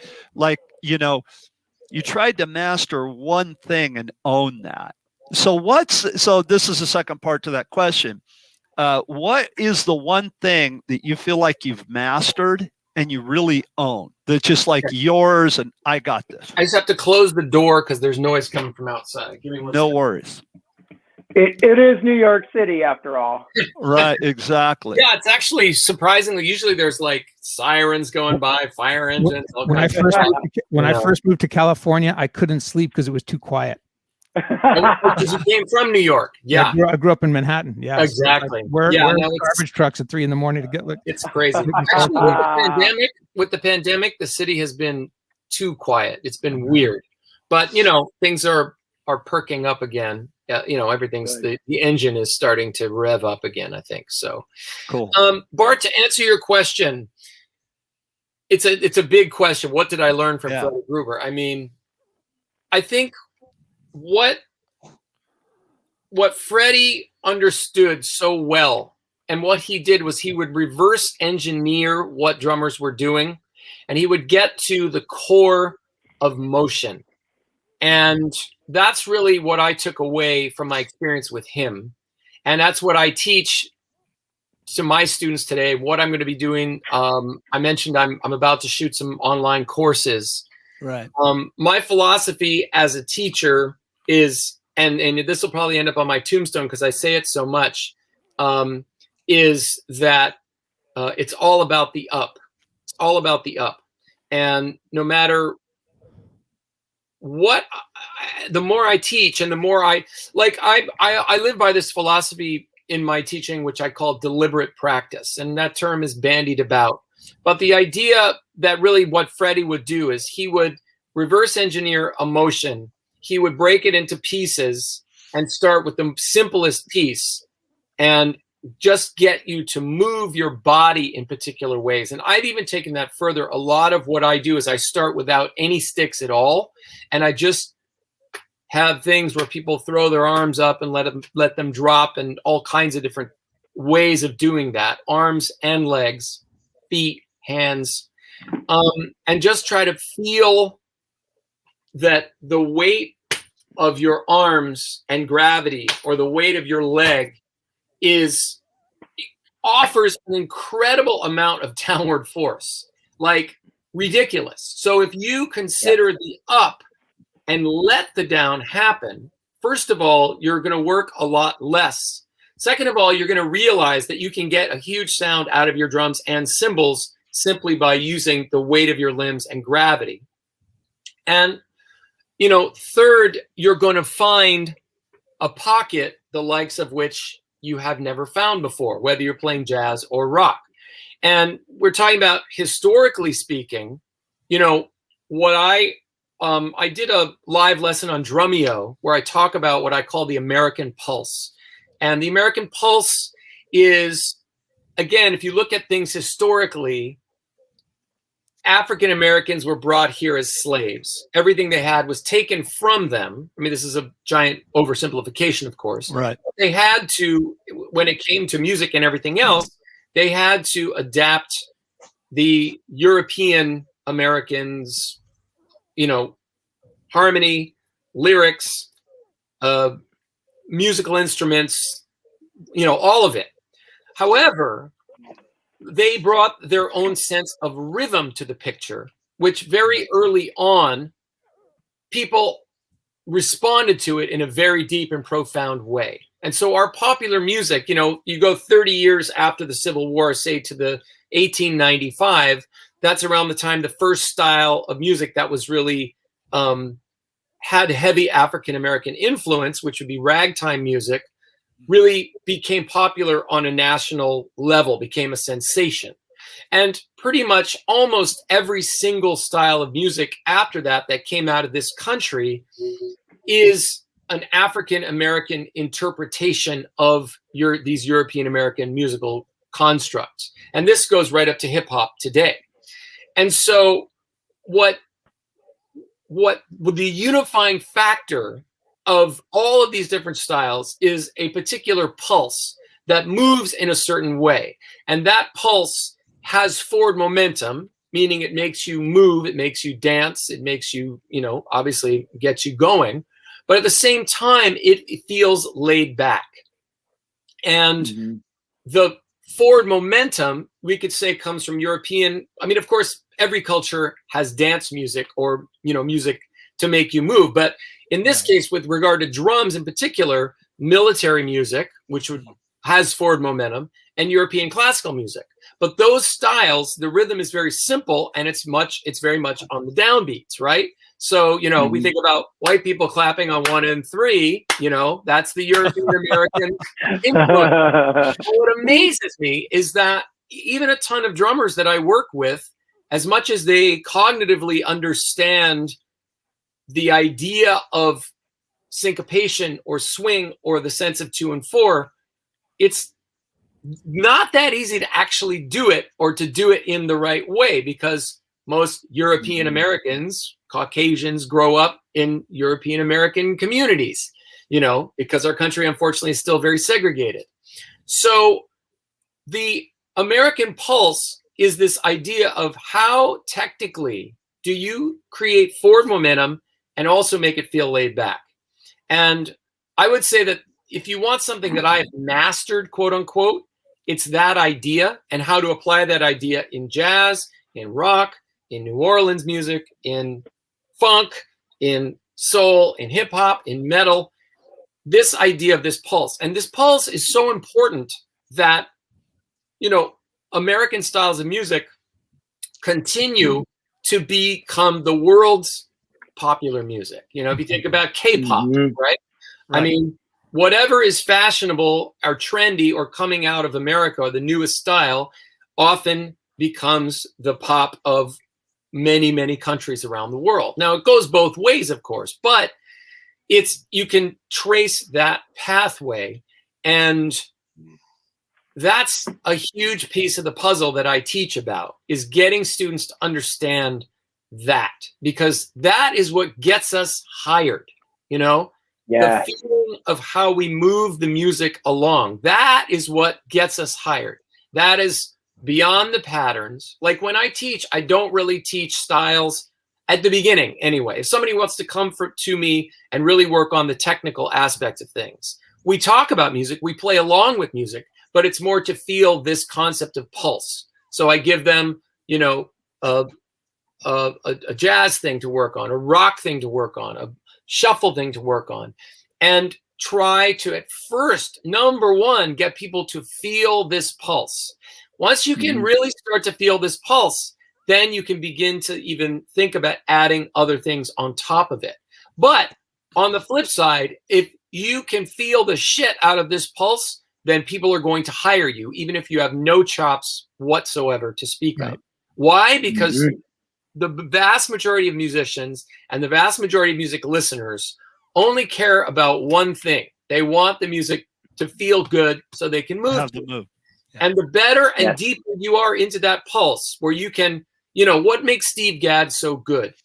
you tried to master one thing and own that. So this is the second part to that question. What is the one thing that you feel like you've mastered and you really own that's just like yours and I got this? I just have to close the door because there's noise coming from outside. Give me one second. Worries. It is New York City after all. Right, exactly. Yeah, it's actually surprisingly, usually there's like sirens going by, fire engines. When I first moved to California, I couldn't sleep because it was too quiet. Because you came from New York. Yeah. I grew up in Manhattan. Yeah. Exactly. So where garbage trucks at 3 a.m. to get. It's crazy. Actually, with the pandemic, the city has been too quiet. It's been weird. But, things are perking up again. Everything's the engine is starting to rev up again, I think. So cool. Bart, to answer your question, it's a big question. What did I learn from Freddie Gruber? I mean, I think what Freddie understood so well, and what he did was he would reverse engineer what drummers were doing, and he would get to the core of motion. And that's really what I took away from my experience with him. And that's what I teach to my students today, what I'm going to be doing. I mentioned I'm about to shoot some online courses. Right. My philosophy as a teacher is, and this will probably end up on my tombstone because I say it so much, is that it's all about the up. It's all about the up. And no matter what, the more I teach and the more I live by this philosophy in my teaching, which I call deliberate practice. And that term is bandied about. But the idea that really what Freddie would do is he would reverse engineer a motion. He would break it into pieces and start with the simplest piece and just get you to move your body in particular ways. And I've even taken that further. A lot of what I do is I start without any sticks at all. And I just have things where people throw their arms up and let them drop, and all kinds of different ways of doing that. Arms and legs, feet, hands, and just try to feel that the weight of your arms and gravity, or the weight of your leg, offers an incredible amount of downward force, like ridiculous. So if you consider the up and let the down happen, first of all, you're going to work a lot less. Second of all, you're going to realize that you can get a huge sound out of your drums and cymbals simply by using the weight of your limbs and gravity. And, third, you're going to find a pocket the likes of which you have never found before, whether you're playing jazz or rock. And we're talking about, historically speaking, what I did a live lesson on Drumeo where I talk about what I call the American pulse. And the American pulse is, again, if you look at things historically, African Americans were brought here as slaves. Everything they had was taken from them. I mean, this is a giant oversimplification, of course. Right. They had to, when it came to music and everything else, they had to adapt the European Americans, harmony, lyrics, musical instruments, all of it. However, they brought their own sense of rhythm to the picture, which very early on, people responded to it in a very deep and profound way. And so our popular music, you go 30 years after the Civil War, say to the 1895, that's around the time the first style of music that was really had heavy African-American influence, which would be ragtime music, really became popular on a national level, became a sensation. And pretty much almost every single style of music after that came out of this country is an African-American interpretation of these European-American musical constructs. And this goes right up to hip-hop today. And so what the unifying factor of all of these different styles is a particular pulse that moves in a certain way. And that pulse has forward momentum, meaning it makes you move, it makes you dance, it makes you, obviously gets you going. But at the same time, it feels laid back. And the forward momentum, we could say, comes from European. I mean, of course, every culture has dance music or, music to make you move. But in this case, with regard to drums in particular, military music, which has forward momentum, and European classical music. But those styles, the rhythm is very simple, and it's very much on the downbeats, right? So, you know, we think about white people clapping on 1 and 3, you know, that's the European American input. What amazes me is that even a ton of drummers that I work with, as much as they cognitively understand the idea of syncopation or swing or the sense of 2 and 4, it's not that easy to actually do it or to do it in the right way, because most European Americans, Caucasians, grow up in European American communities, you know, because our country, unfortunately, is still very segregated. So the American pulse is this idea of how technically do you create forward momentum and also make it feel laid back. And I would say that if you want something that I've mastered, quote unquote, it's that idea and how to apply that idea in jazz, in rock, in New Orleans music, in funk, in soul, in hip hop, in metal, this idea of this pulse. And this pulse is so important that, you know, American styles of music continue to become the world's popular music. You know, if you think about K-pop, right? I mean, whatever is fashionable or trendy or coming out of America or the newest style often becomes the pop of many, many countries around the world. Now, it goes both ways, of course, but it's, you can trace that pathway, and that's a huge piece of the puzzle that I teach about, is getting students to understand that, because that is what gets us hired, you know? The feeling of how we move the music along, that is what gets us hired. That is beyond the patterns. Like when I teach, I don't really teach styles at the beginning anyway. If somebody wants to come to me and really work on the technical aspects of things, we talk about music, we play along with music, but it's more to feel this concept of pulse. So I give them, you know, a jazz thing to work on, a rock thing to work on, a shuffle thing to work on, and try to, at first, number one, get people to feel this pulse. Once you can really start to feel this pulse, then you can begin to even think about adding other things on top of it. But on the flip side, if you can feel the shit out of this pulse, then people are going to hire you, even if you have no chops whatsoever to speak of. Why? Because the vast majority of musicians and the vast majority of music listeners only care about one thing. They want the music to feel good so they can move. And the better and deeper you are into that pulse, where you can, you know, what makes Steve Gadd so good?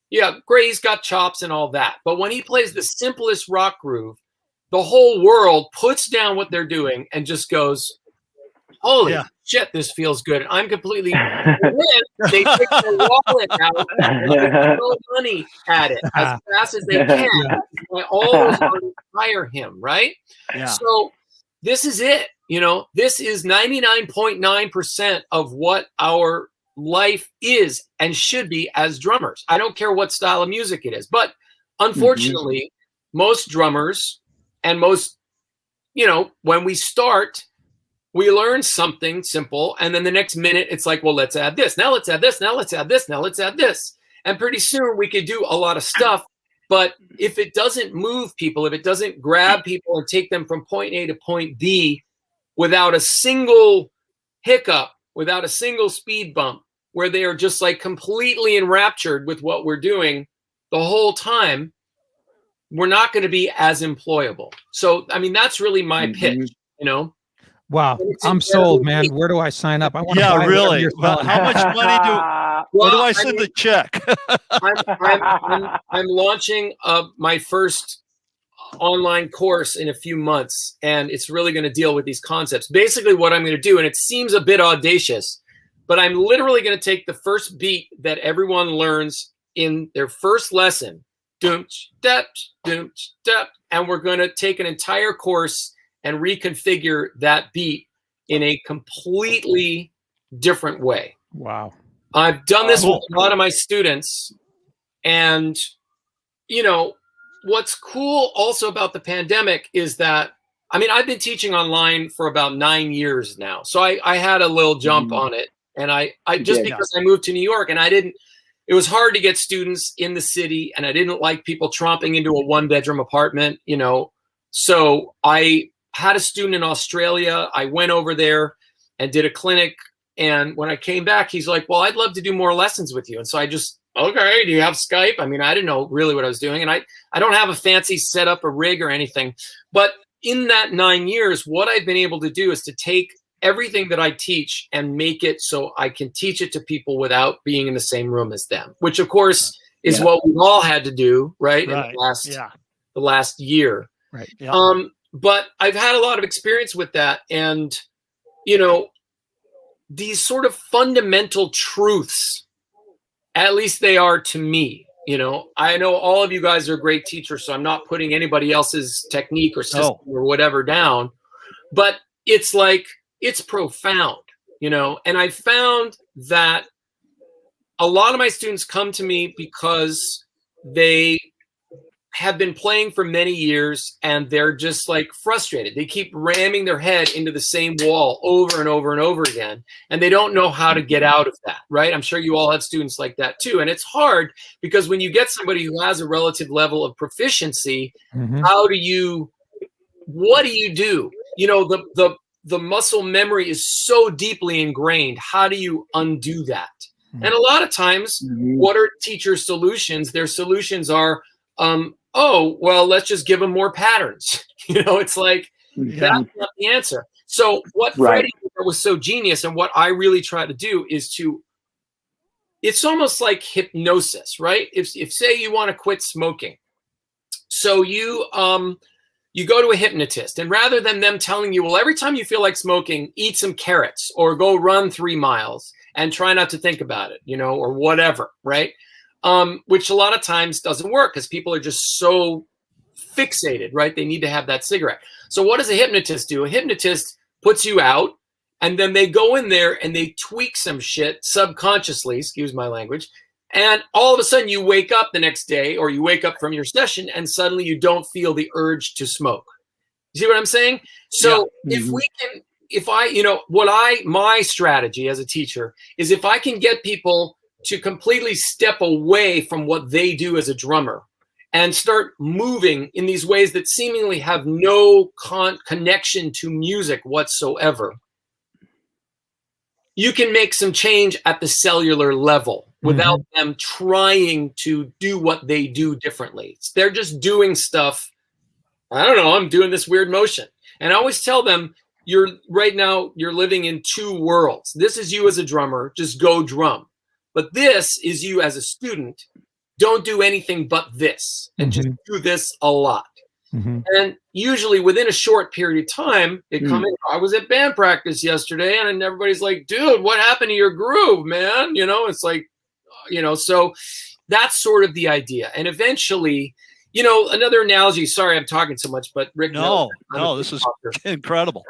Yeah, great, he's got chops and all that. But when he plays the simplest rock groove, the whole world puts down what they're doing and just goes, holy shit, this feels good. I'm completely they take their wallet out and throw money at it as fast as they can. I always want to hire him, right? So this is it. You know, this is 99.9% of what our life is and should be as drummers. I don't care what style of music it is. But unfortunately, most drummers and most, you know, when we start, we learn something simple, and then the next minute it's like, well, let's add this. Now let's add this. Now let's add this. Now let's add this. And pretty soon we could do a lot of stuff. But if it doesn't move people, if it doesn't grab people and take them from point A to point B without a single hiccup, without a single speed bump, where they are just like completely enraptured with what we're doing the whole time, we're not going to be as employable. So, I mean, that's really my pitch, you know? Wow, I'm sold, man. Where do I sign up? I want to buy really. Well, how much money where do I send the check? I'm launching my first online course in a few months, and it's really going to deal with these concepts. Basically, what I'm going to do, and it seems a bit audacious, but I'm literally going to take the first beat that everyone learns in their first lesson, doom, step, and we're going to take an entire course and reconfigure that beat in a completely different way. Wow. I've done this with a lot of my students. And, you know, what's cool also about the pandemic is that, I mean, I've been teaching online for about 9 years now. So I had a little jump on it. And I just because I moved to New York, and it it was hard to get students in the city, and I didn't like people tromping into a 1-bedroom apartment, you know. So I had a student in Australia. I went over there and did a clinic. And when I came back, he's like, well, I'd love to do more lessons with you. And so I just, okay, do you have Skype? I mean, I didn't know really what I was doing. And I don't have a fancy setup, a rig or anything. But in that 9 years, what I've been able to do is to take everything that I teach and make it so I can teach it to people without being in the same room as them, which of course is what we've all had to do, right? In the last year. Right. Yeah. But I've had a lot of experience with that. And, you know, these sort of fundamental truths, at least they are to me. You know, I know all of you guys are great teachers, so I'm not putting anybody else's technique or system or whatever down, but it's like, it's profound, you know. And I found that a lot of my students come to me because they have been playing for many years and they're just like frustrated. They keep ramming their head into the same wall over and over and over again, and they don't know how to get out of that, right? I'm sure you all have students like that too. And it's hard because when you get somebody who has a relative level of proficiency, what do you do? You know, the muscle memory is so deeply ingrained. How do you undo that? And a lot of times, what are teachers' solutions? Their solutions are, oh, well, let's just give them more patterns. You know, it's like, that's not the answer. So what Freddie was so genius, and what I really try to do is it's almost like hypnosis, right? If say you want to quit smoking, so you go to a hypnotist, and rather than them telling you, well, every time you feel like smoking, eat some carrots or go run 3 miles and try not to think about it, you know, or whatever, right? Which a lot of times doesn't work because people are just so fixated, right? They need to have that cigarette. So what does a hypnotist do? A hypnotist puts you out, and then they go in there and they tweak some shit subconsciously, excuse my language, and all of a sudden you wake up the next day, or you wake up from your session, and suddenly you don't feel the urge to smoke. You see what I'm saying? So my strategy as a teacher is, if I can get people to completely step away from what they do as a drummer and start moving in these ways that seemingly have no connection to music whatsoever, you can make some change at the cellular level without them trying to do what they do differently. They're just doing stuff. I don't know, I'm doing this weird motion. And I always tell them, right now you're living in 2 worlds. This is you as a drummer, just go drum. But this is you as a student. Don't do anything but this, and just do this a lot. And usually within a short period of time, they come in. I was at band practice yesterday, and everybody's like, dude, what happened to your groove, man? You know, it's like, you know, so that's sort of the idea. And eventually, you know, another analogy, sorry, I'm talking so much, but Rick. No, this is incredible.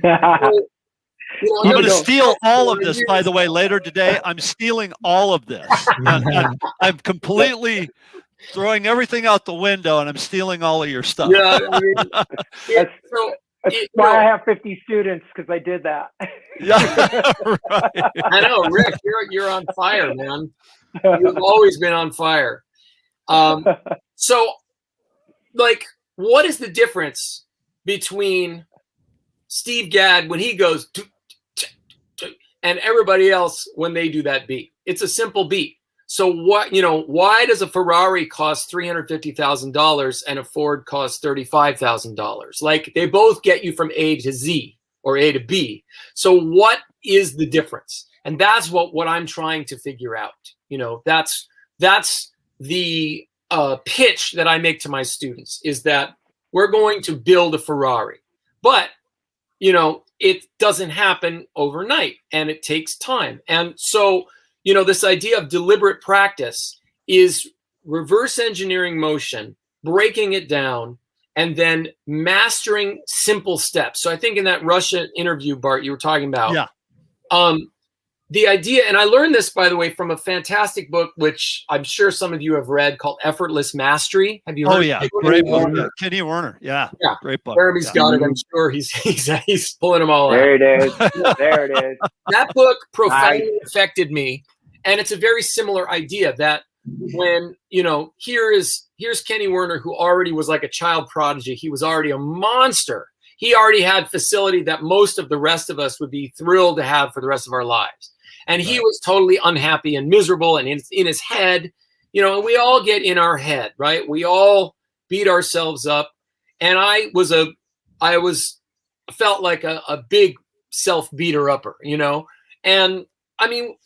I'm going to steal all of this, by the way, later today. I'm stealing all of this. I'm completely throwing everything out the window, and I'm stealing all of your stuff. Yeah, I mean, that's why I have 50 students, because I did that. Yeah, right. I know, Rick, you're on fire, man. You've always been on fire. So, like, what is the difference between Steve Gadd when he goes and everybody else when they do that beat? It's a simple beat. So what, you know, why does a Ferrari cost $350,000 and a Ford cost $35,000? Like, they both get you from A to Z or A to B. So what is the difference? And that's what I'm trying to figure out. You know, that's the pitch that I make to my students, is that we're going to build a Ferrari, but you know, it doesn't happen overnight, and it takes time. And so, you know, this idea of deliberate practice is reverse engineering motion, breaking it down, and then mastering simple steps. So I think in that Russia interview, Bart, you were talking about, the idea, and I learned this, by the way, from a fantastic book, which I'm sure some of you have read, called Effortless Mastery. Have you heard? Oh, yeah. Great book. Kenny Werner. Yeah. Great book. Jeremy's got it. I'm sure he's pulling them all there out. It is. There it is. That book profoundly affected me. And it's a very similar idea that when, here's Kenny Werner, who already was like a child prodigy. He was already a monster. He already had facility that most of the rest of us would be thrilled to have for the rest of our lives. And he was totally unhappy and miserable and in his head, and we all get in our head, right? We all beat ourselves up. And I felt like a big self-beater-upper, And I mean,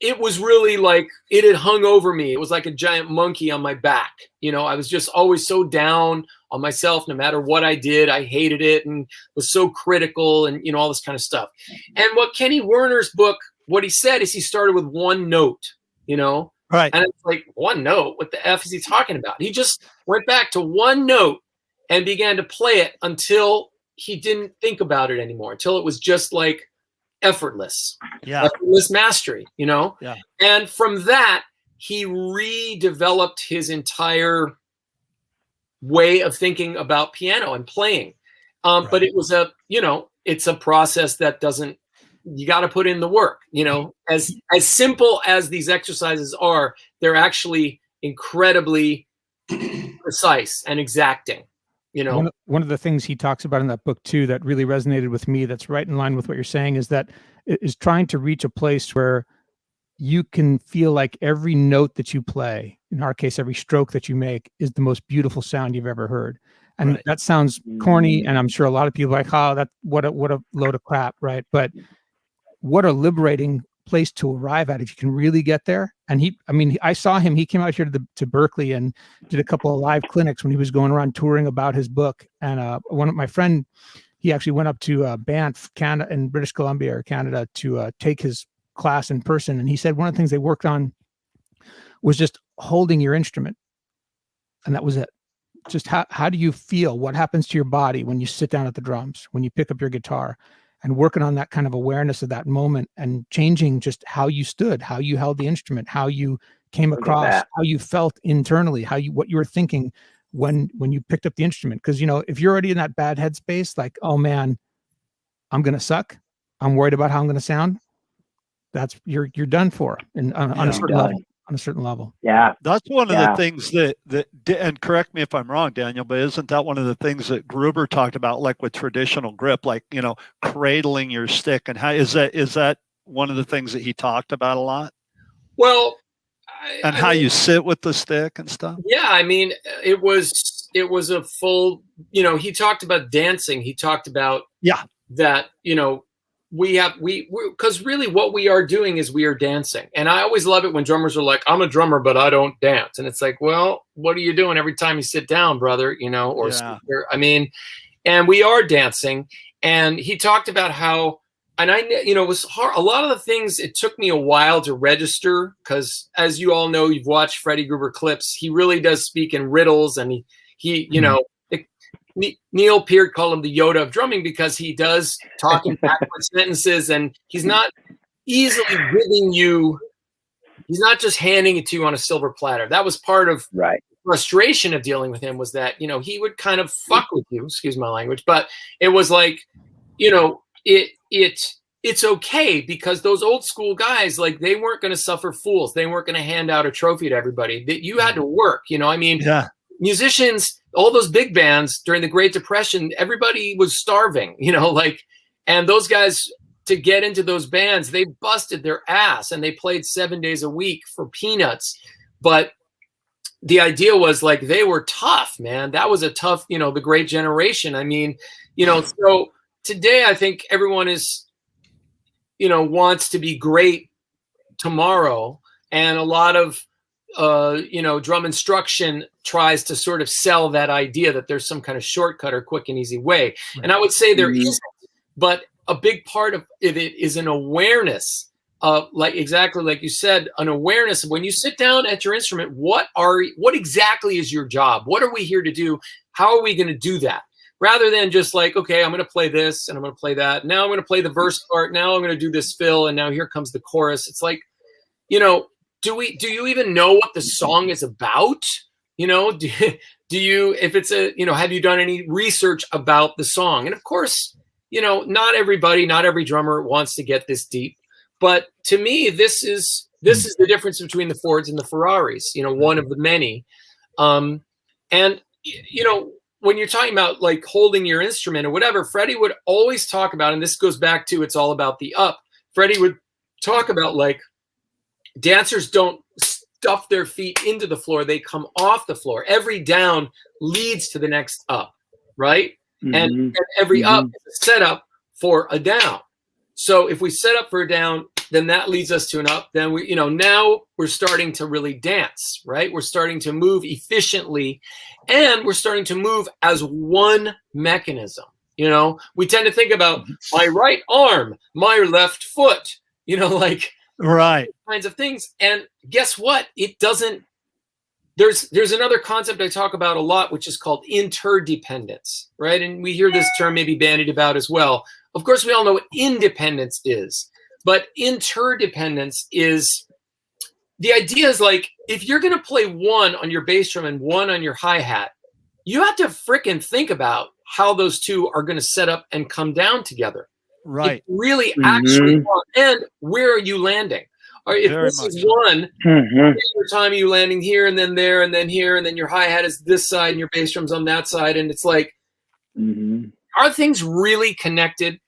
it was really like it had hung over me. It was like a giant monkey on my back. I was just always so down on myself. No matter what I did, I hated it and was so critical and, all this kind of stuff. And what Kenny Werner's book, what he said is he started with one note, Right. And it's like, one note? What the F is he talking about? He just went back to one note and began to play it until he didn't think about it anymore, until it was just like effortless mastery, Yeah. And from that, he redeveloped his entire way of thinking about piano and playing. But it was it's a process that you got to put in the work, as simple as these exercises are, they're actually incredibly precise and exacting. One of the things he talks about in that book too that really resonated with me, that's right in line with what you're saying, is trying to reach a place where you can feel like every note that you play, in our case, every stroke that you make, is the most beautiful sound you've ever heard. And that sounds corny, and I'm sure a lot of people are like, what a load of crap, right? But what a liberating place to arrive at if you can really get there. And I saw him. He came out here to Berkeley and did a couple of live clinics when he was going around touring about his book. And one of my friend, he actually went up to Banff, Canada, in British Columbia or Canada, to take his class in person. And he said one of the things they worked on was just holding your instrument, and that was it. Just how do you feel? What happens to your body when you sit down at the drums, when you pick up your guitar? And working on that kind of awareness of that moment and changing just how you stood, how you held the instrument, how you came across, how you felt internally, what you were thinking when you picked up the instrument. Because, if you're already in that bad headspace, like, oh man, I'm going to suck, I'm worried about how I'm going to sound, you're done for on a certain level. On a certain level. Yeah. That's one of the things that, and correct me if I'm wrong, Daniel, but isn't that one of the things that Gruber talked about, like with traditional grip, like, cradling your stick, and how is that one of the things that he talked about a lot? Well, how you sit with the stick and stuff. Yeah. I mean, it was a full, he talked about dancing. He talked about that, because really what we are doing is we are dancing. And I always love it when drummers are like, I'm a drummer, but I don't dance. And it's like, well, what are you doing every time you sit down, brother? Or speaker? I mean, and we are dancing. And he talked about how, and it was hard. A lot of the things, it took me a while to register, because as you all know, you've watched Freddie Gruber clips. He really does speak in riddles, and Neil Peart called him the Yoda of drumming, because he does talk in backward sentences, and he's not easily he's not just handing it to you on a silver platter. That was part of the frustration of dealing with him, was that, he would kind of fuck with you, excuse my language, but it was like, it's okay, because those old school guys, like, they weren't going to suffer fools. They weren't going to hand out a trophy to everybody. That you had to work, musicians, all those big bands during the Great Depression, everybody was starving, and those guys, to get into those bands, they busted their ass and they played 7 days a week for peanuts. But the idea was, like, they were tough, man. That was a tough, the Great Generation. I mean, so today I think everyone is, wants to be great tomorrow. And a lot of, drum instruction tries to sort of sell that idea that there's some kind of shortcut or quick and easy way. Right. And I would say there isn't, but a big part of it is an awareness of, exactly like you said, an awareness of when you sit down at your instrument, what exactly is your job? What are we here to do? How are we going to do that? Rather than just like, okay, I'm going to play this and I'm going to play that. Now I'm going to play the verse part. Now I'm going to do this fill. And now here comes the chorus. It's like, do you even know what the song is about? Do you, if it's have you done any research about the song? And of course, not every drummer wants to get this deep, but to me, this is This is the difference between the Fords and the Ferraris, you know, one of the many. And, you know, when you're talking about like holding your instrument or whatever, Freddie would always talk about, and this goes back to, it's all about the up. Freddie would talk about like dancers don't stuff their feet into the floor. They come off the floor. Every down leads to the next up, right? And every up is a setup for a down. So if we set up for a down, then that leads us to an up. Then we, you know, now we're starting to really dance, right? We're starting to move efficiently, and we're starting to move as one mechanism. You know, we tend to think about my right arm, my left foot, you know, like kinds of things. And guess what? It doesn't. There's another concept I talk about a lot, which is called interdependence, right? And we hear this term maybe bandied about as well. Of course, we all know what independence is, but interdependence is, the idea is like, if you're going to play one on your bass drum and one on your hi-hat, you have to frickin' think about how those two are going to set up and come down together. Right. It's really actually, and where are you landing? Or if Very this is so. one, your time you landing here and then there and then here, and then your hi-hat is this side and your bass drum's on that side, and it's like, are things really connected?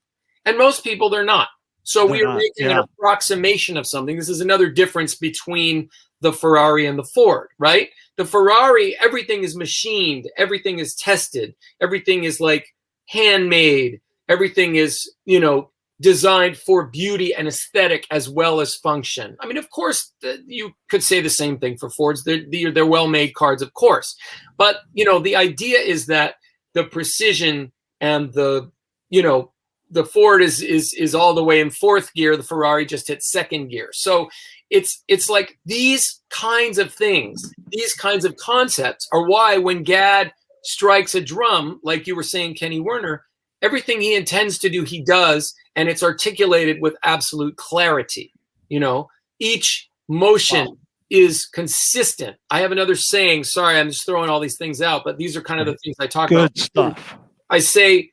And most people, they're not. So we are making an approximation of something. This is another difference between the Ferrari and the Ford, right? The Ferrari, everything is machined, everything is tested, everything is like handmade, everything is, you know, designed for beauty and aesthetic as well as function. I mean, of course, you could say the same thing for Fords. They're well-made cards, of course. But, you know, the idea is that the precision and the, you know, the Ford is all the way in fourth gear. The Ferrari just hit second gear. So it's like these kinds of things, these kinds of concepts are why when Gad strikes a drum, like you were saying, Kenny Werner, everything he intends to do, he does, and it's articulated with absolute clarity. You know, each motion is consistent. I have another saying, sorry, I'm just throwing all these things out, but these are kind of the things I talk about. Good stuff. I say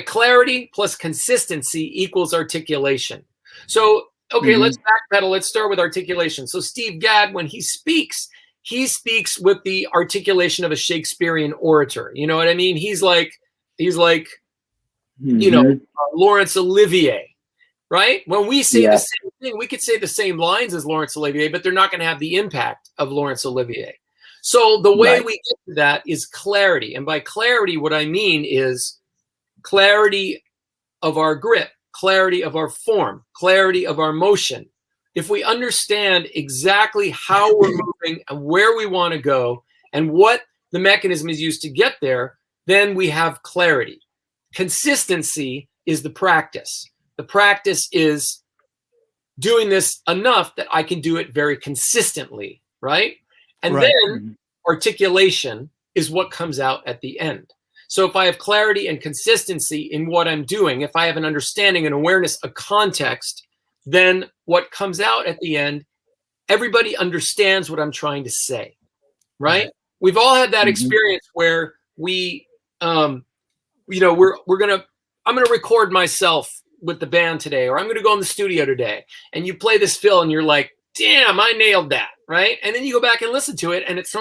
clarity plus consistency equals articulation. So, okay, let's backpedal. Let's start with articulation. So Steve Gadd, when he speaks with the articulation of a Shakespearean orator. You know what I mean? He's like, you know, Laurence Olivier, right? When we say the same thing, we could say the same lines as Laurence Olivier, but they're not going to have the impact of Laurence Olivier. So the way we get to that is clarity. And by clarity, what I mean is clarity of our grip, clarity of our form, clarity of our motion. If we understand exactly how we're moving and where we want to go and what the mechanism is used to get there, then we have clarity. Consistency is the practice. The practice is doing this enough that I can do it very consistently, right? And then articulation is what comes out at the end. So if I have clarity and consistency in what I'm doing, if I have an understanding and awareness of context, then what comes out at the end, everybody understands what I'm trying to say, right? We've all had that experience where we, you know, I'm gonna record myself with the band today, or I'm gonna go in the studio today, and you play this fill, and you're like, damn, I nailed that, right? And then you go back and listen to it, and it's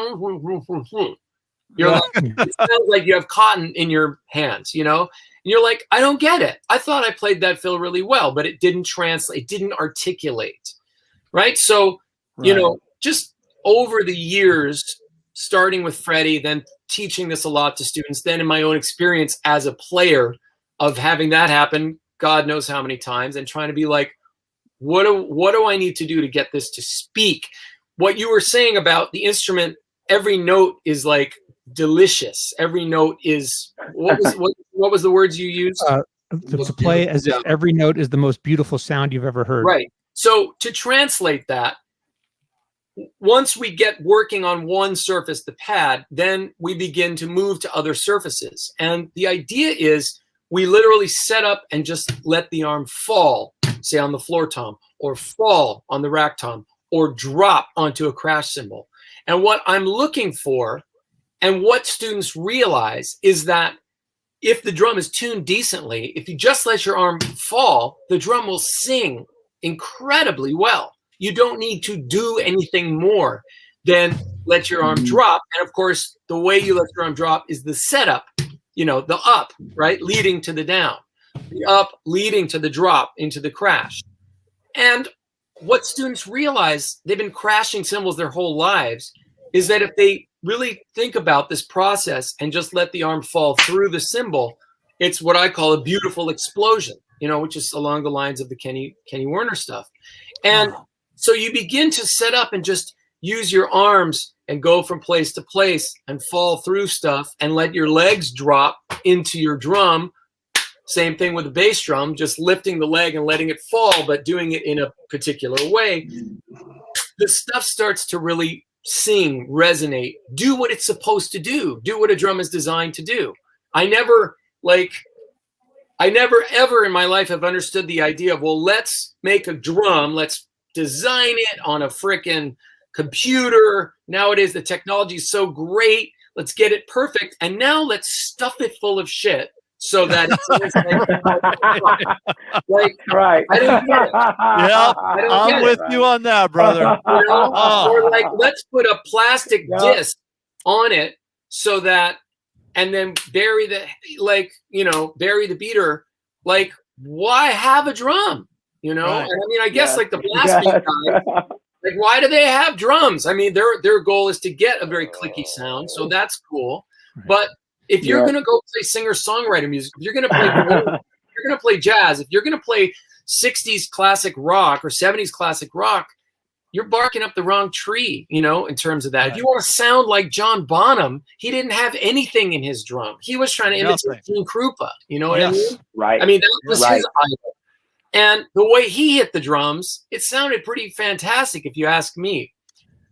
you're like, it sounds like you have cotton in your hands, you know? And you're like, I don't get it. I thought I played that fill really well, but it didn't translate, it didn't articulate, right? So, you know, just over the years, starting with Freddie, then teaching this a lot to students, then in my own experience as a player of having that happen, God knows how many times, and trying to be like, what do I need to do to get this to speak? What you were saying about the instrument, every note is like delicious. Every note is what was the words you used? To play as if every note is the most beautiful sound you've ever heard. Right. So to translate that, once we get working on one surface, the pad, then we begin to move to other surfaces. And the idea is we literally set up and just let the arm fall, say on the floor tom, or fall on the rack tom, or drop onto a crash cymbal. And what I'm looking for, and what students realize, is that if the drum is tuned decently, if you just let your arm fall, the drum will sing incredibly well. You don't need to do anything more than let your arm drop. And of course, the way you let your arm drop is the setup, you know, the up, right, leading to the down, the up leading to the drop into the crash. And what students realize, they've been crashing cymbals their whole lives, is that if they really think about this process and just let the arm fall through the cymbal, it's what I call a beautiful explosion, you know, which is along the lines of the Kenny Werner stuff. And so you begin to set up and just use your arms and go from place to place and fall through stuff and let your legs drop into your drum. Same thing with the bass drum, just lifting the leg and letting it fall, but doing it in a particular way. The stuff starts to really sing, resonate, do what it's supposed to do what a drum is designed to do. I never ever in my life have understood the idea of, well, let's make a drum, let's design it on a frickin' computer. Nowadays, the technology is so great. Let's get it perfect. And now let's stuff it full of shit so that it's like, right. I don't get it. Yeah, I'm with you on that, brother. You know? Or like, let's put a plastic disc on it so that, and then bury the beater. Like, why have a drum? You know, Right. and I mean, I guess like the blast beat guys, like, why do they have drums? I mean, their goal is to get a very clicky sound, so that's cool. But if you're gonna go play singer-songwriter music, if you're gonna play, you're gonna play jazz, if you're gonna play 60s classic rock or 70s classic rock, you're barking up the wrong tree, you know, in terms of that. Right. If you want to sound like John Bonham, he didn't have anything in his drum. He was trying to imitate Gene Krupa, you know what I mean? Right. I mean, that was his idol. And the way he hit the drums, it sounded pretty fantastic, if you ask me.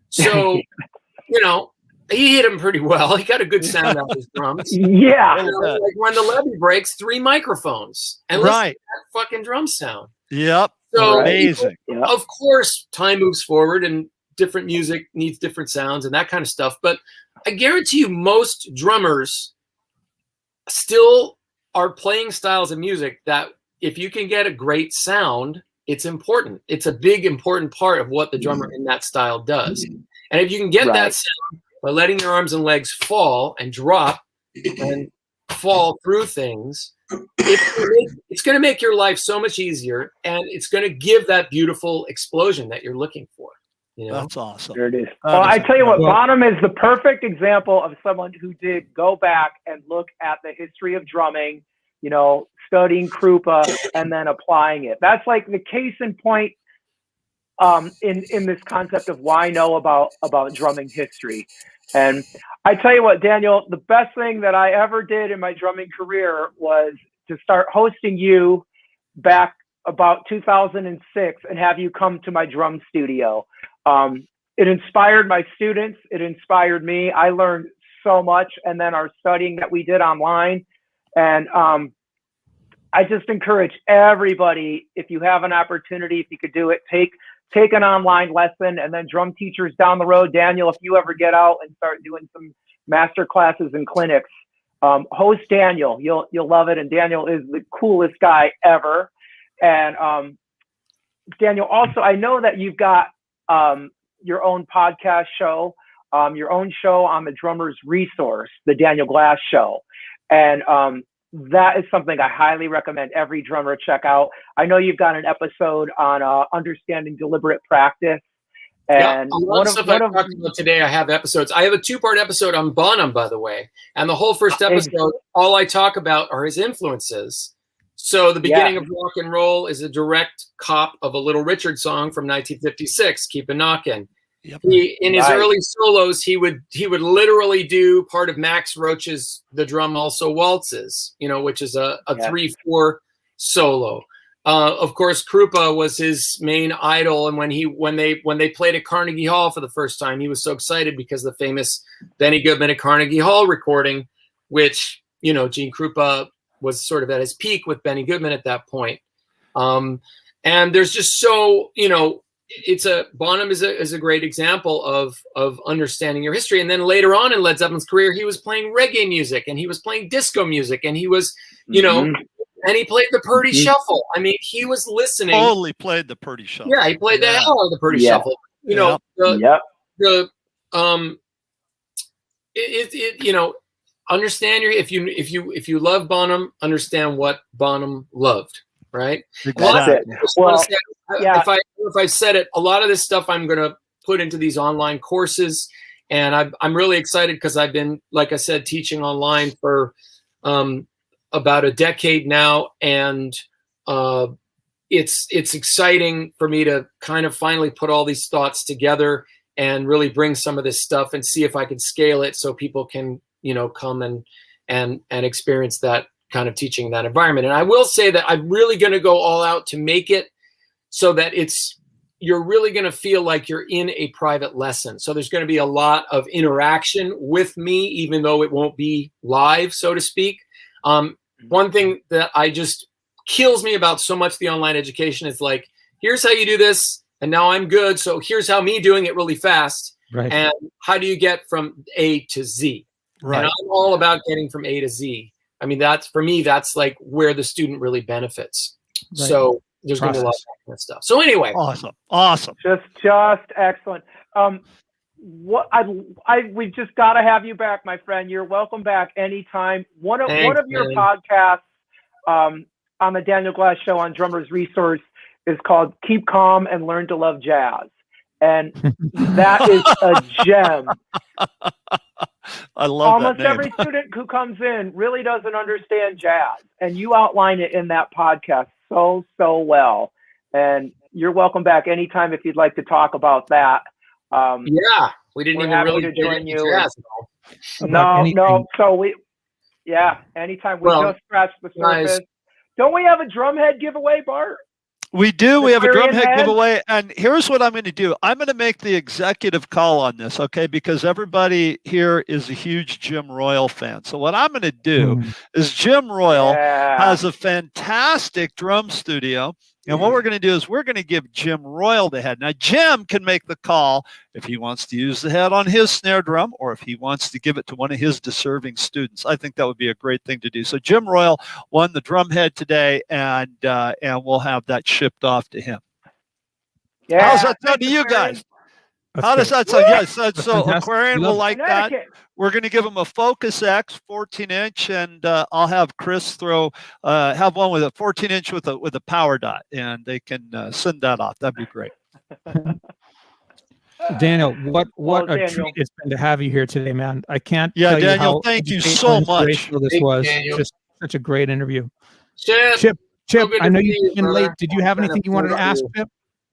So, you know, he hit him pretty well. He got a good sound out of his drums. Yeah. And, like when the levee breaks, 3 microphones. And listen to that fucking drum sound. Yep. So, amazing. Of course, time moves forward and different music needs different sounds and that kind of stuff. But I guarantee you most drummers still are playing styles of music that if you can get a great sound, it's important. It's a big, important part of what the drummer in that style does. And if you can get that sound by letting your arms and legs fall and drop and fall through things, it's going to make your life so much easier, and it's going to give that beautiful explosion that you're looking for. You know? That's awesome. There it is. Well, I tell you what, Bonham is the perfect example of someone who did go back and look at the history of drumming, you know, studying Krupa and then applying it. That's like the case in point in this concept of why I know about drumming history. And I tell you what, Daniel, the best thing that I ever did in my drumming career was to start hosting you back about 2006 and have you come to my drum studio. It inspired my students. It inspired me. I learned so much. And then our studying that we did online. And I just encourage everybody, if you have an opportunity, if you could do it, take an online lesson. And then drum teachers down the road, Daniel, if you ever get out and start doing some master classes and clinics, host Daniel. You'll love it. And Daniel is the coolest guy ever. And Daniel, also, I know that you've got your own podcast show, your own show on the Drummer's Resource, the Daniel Glass Show. And that is something I highly recommend every drummer check out. I know you've got an episode on understanding deliberate practice. And a lot of stuff I'm talking about today, I have episodes. I have a 2-part episode on Bonham, by the way. And the whole first episode, all I talk about are his influences. So the beginning of rock and roll is a direct cop of a Little Richard song from 1956, Keep It Knockin'. Yep. In his early solos, he would literally do part of Max Roach's The Drum Also Waltzes, you know, which is a 3/4 solo. Of course, Krupa was his main idol, and when they played at Carnegie Hall for the first time, he was so excited because of the famous Benny Goodman at Carnegie Hall recording, which, you know, Gene Krupa was sort of at his peak with Benny Goodman at that point. And there's just so, you know, Bonham is a great example of understanding your history. And then later on in Led Zeppelin's career, he was playing reggae music and he was playing disco music and he was, you know, And he played the Purdy Shuffle. I mean, he was listening. Totally played the Purdy Shuffle. Yeah, he played the hell out of the Purdy Shuffle. You know, you know, understand if you love Bonham, understand what Bonham loved, right? Exactly. If I said it, a lot of this stuff I'm going to put into these online courses, and I'm really excited because I've been, like I said, teaching online for about a decade now, and it's exciting for me to kind of finally put all these thoughts together and really bring some of this stuff and see if I can scale it so people can, you know, come and experience that kind of teaching in that environment. And I will say that I'm really going to go all out to make it so that you're really going to feel like you're in a private lesson. So there's going to be a lot of interaction with me, even though it won't be live, so to speak. One thing that I just kills me about so much the online education is like, here's how you do this, and now I'm good. So here's how me doing it really fast. Right. And how do you get from A to Z? Right. And I'm all about getting from A to Z. I mean, that's for me, that's like where the student really benefits. Right. So there's going to be a lot of that kind of stuff. So anyway. Awesome. Just excellent. We've just got to have you back, my friend. You're welcome back anytime. One of your podcasts on the Daniel Glass Show on Drummers Resource is called Keep Calm and Learn to Love Jazz. And that is a gem. I love almost that name. Every student who comes in really doesn't understand jazz, and you outline it in that podcast so well. And you're welcome back anytime if you'd like to talk about that. Yeah, we didn't even really join you. Jazz. No. So anytime. We just scratched the surface. Don't we have a drumhead giveaway, Bart? We do. We have a drumhead giveaway. And here's what I'm going to do. I'm going to make the executive call on this, okay? Because everybody here is a huge Jim Royal fan. So what I'm going to do is Jim Royal has a fantastic drum studio. And what we're going to do is we're going to give Jim Royal the head. Now, Jim can make the call if he wants to use the head on his snare drum or if he wants to give it to one of his deserving students. I think that would be a great thing to do. So Jim Royal won the drum head today, and we'll have that shipped off to him. Yeah. How's that sound to you guys? How does that sound? Yes. So Aquarian will like that. We're going to give him a Focus X 14-inch, and I'll have Chris have one with a 14-inch with a power dot, and they can send that off. That'd be great. Daniel, what a treat it's been to have you here today, man. I can't. Yeah, tell Daniel, you how thank you so much. This was just such a great interview. Chip, I know you came late. Did you have anything you wanted to ask, Chip?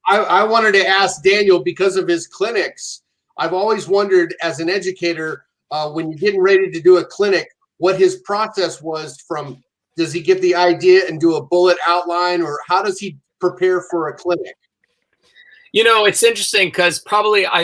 I wanted to ask Daniel, because of his clinics, I've always wondered as an educator, when you're getting ready to do a clinic, what his process was from, does he get the idea and do a bullet outline, or how does he prepare for a clinic? You know, it's interesting because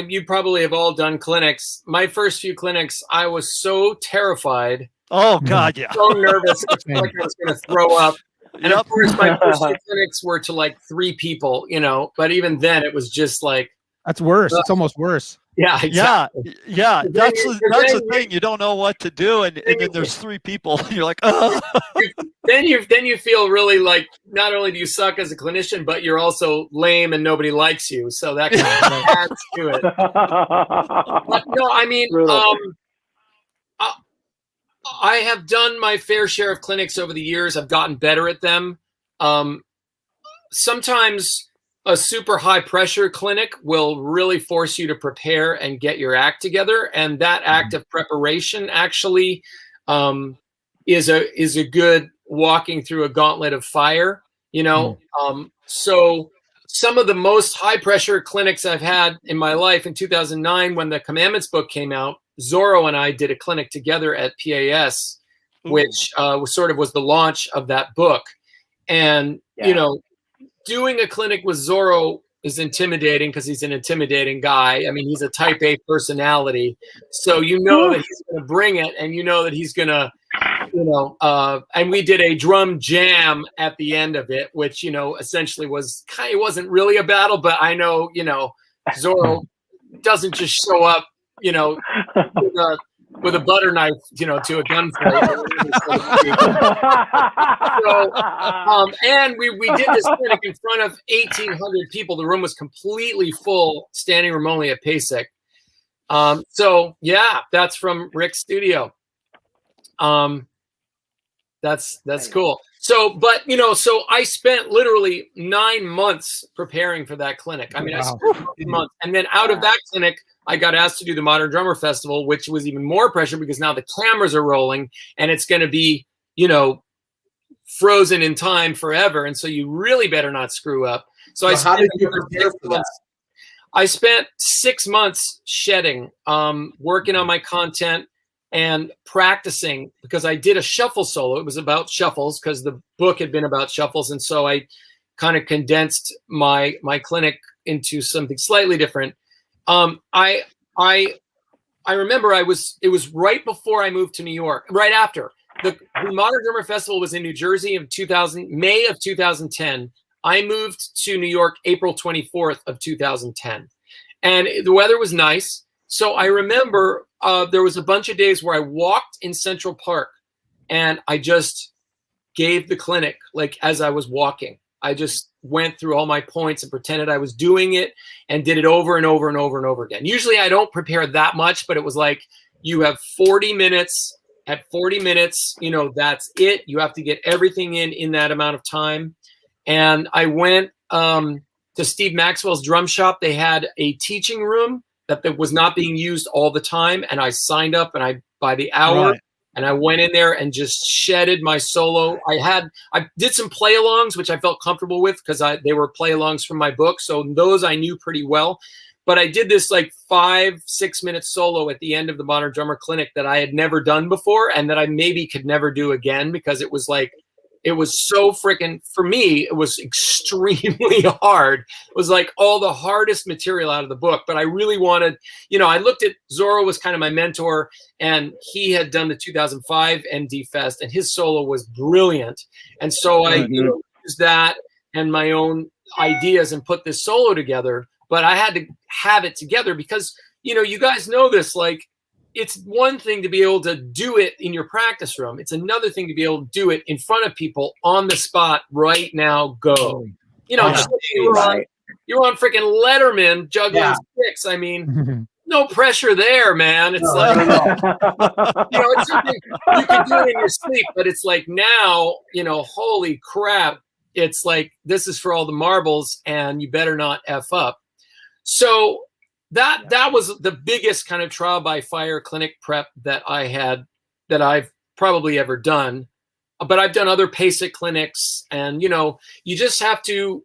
you probably have all done clinics. My first few clinics, I was so terrified. Oh, God, yeah. So nervous. I felt like I was going to throw up. And of course, my first few clinics were to like 3 people, you know, but even then it was just like. That's worse. It's almost worse. Yeah, exactly. Yeah. That's the thing. You don't know what to do, and then there's 3 people. You're like, oh. Then you feel really like not only do you suck as a clinician, but you're also lame and nobody likes you. So that kind of adds to it. But no, I mean, I have done my fair share of clinics over the years. I've gotten better at them. Sometimes a super high pressure clinic will really force you to prepare and get your act together. And that act of preparation actually is a good walking through a gauntlet of fire, you know? So some of the most high pressure clinics I've had in my life, in 2009, when the Commandments book came out, Zorro and I did a clinic together at PAS, which was the launch of that book. And, you know, doing a clinic with Zorro is intimidating because he's an intimidating guy. I mean, he's a type A personality. So you know that he's going to bring it, and you know that he's going to, you know, and we did a drum jam at the end of it, which, you know, essentially it wasn't really a battle, but I know, you know, Zorro doesn't just show up, you know, with a butter knife, to a gunfight. And we did this clinic in front of 1,800 people. The room was completely full, standing room only at PASIC. So yeah, that's from Rick's studio. That's cool. So, so I spent literally 9 months preparing for that clinic. I mean, I spent 9 months, and then out of that clinic, I got asked to do the Modern Drummer Festival, which was even more pressure because now the cameras are rolling and it's going to be, frozen in time forever. And so you really better not screw up. So how did you prepare for that? I spent 6 months shedding, working on my content and practicing, because I did a shuffle solo. It was about shuffles because the book had been about shuffles. And so I kind of condensed my clinic into something slightly different. I remember it was right before I moved to New York, right after. The Modern Drummer Festival was in New Jersey in May of 2010. I moved to New York April 24th of 2010. And the weather was nice. So I remember there was a bunch of days where I walked in Central Park and I just gave the clinic, like as I was walking. I just went through all my points and pretended I was doing it and did it over and over and over and over again. Usually I don't prepare that much, but it was like, you have 40 minutes. At 40 minutes, that's it. You have to get everything in that amount of time. And I went to Steve Maxwell's drum shop. They had a teaching room that was not being used all the time. And I signed up and by the hour, and I went in there and just shedded my solo. I did some play-alongs, which I felt comfortable with because they were play-alongs from my book. So those I knew pretty well. But I did this like 5-6 minute solo at the end of the Modern Drummer Clinic that I had never done before and that I maybe could never do again, because it was so freaking, for me, it was extremely hard. It was like all the hardest material out of the book. But I really wanted, I looked at Zorro was kind of my mentor, and he had done the 2005 ND Fest, and his solo was brilliant. And so I used that and my own ideas and put this solo together. But I had to have it together because, you guys know this, like, it's one thing to be able to do it in your practice room. It's another thing to be able to do it in front of people on the spot right now, go. You're on freaking Letterman juggling sticks. I mean, no pressure there, man. It's it's something you can do it in your sleep, but it's like now, holy crap. It's like, this is for all the marbles and you better not F up. So that was the biggest kind of trial by fire clinic prep that I've probably ever done. But I've done other PASIC clinics, and you got to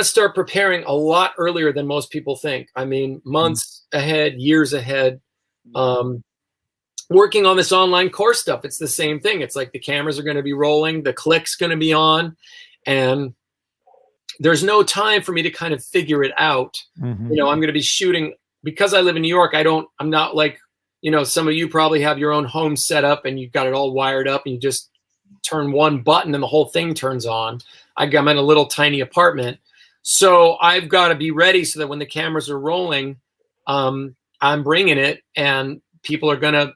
start preparing a lot earlier than most people think. I mean, months ahead, years ahead. Working on this online course stuff, it's the same thing. It's like the cameras are going to be rolling, the click's going to be on, and there's no time for me to kind of figure it out. I'm going to be shooting, because I live in New York. I'm not like, some of you probably have your own home set up and you've got it all wired up and you just turn one button and the whole thing turns on. I'm in a little tiny apartment. So I've got to be ready so that when the cameras are rolling, I'm bringing it and people are going to,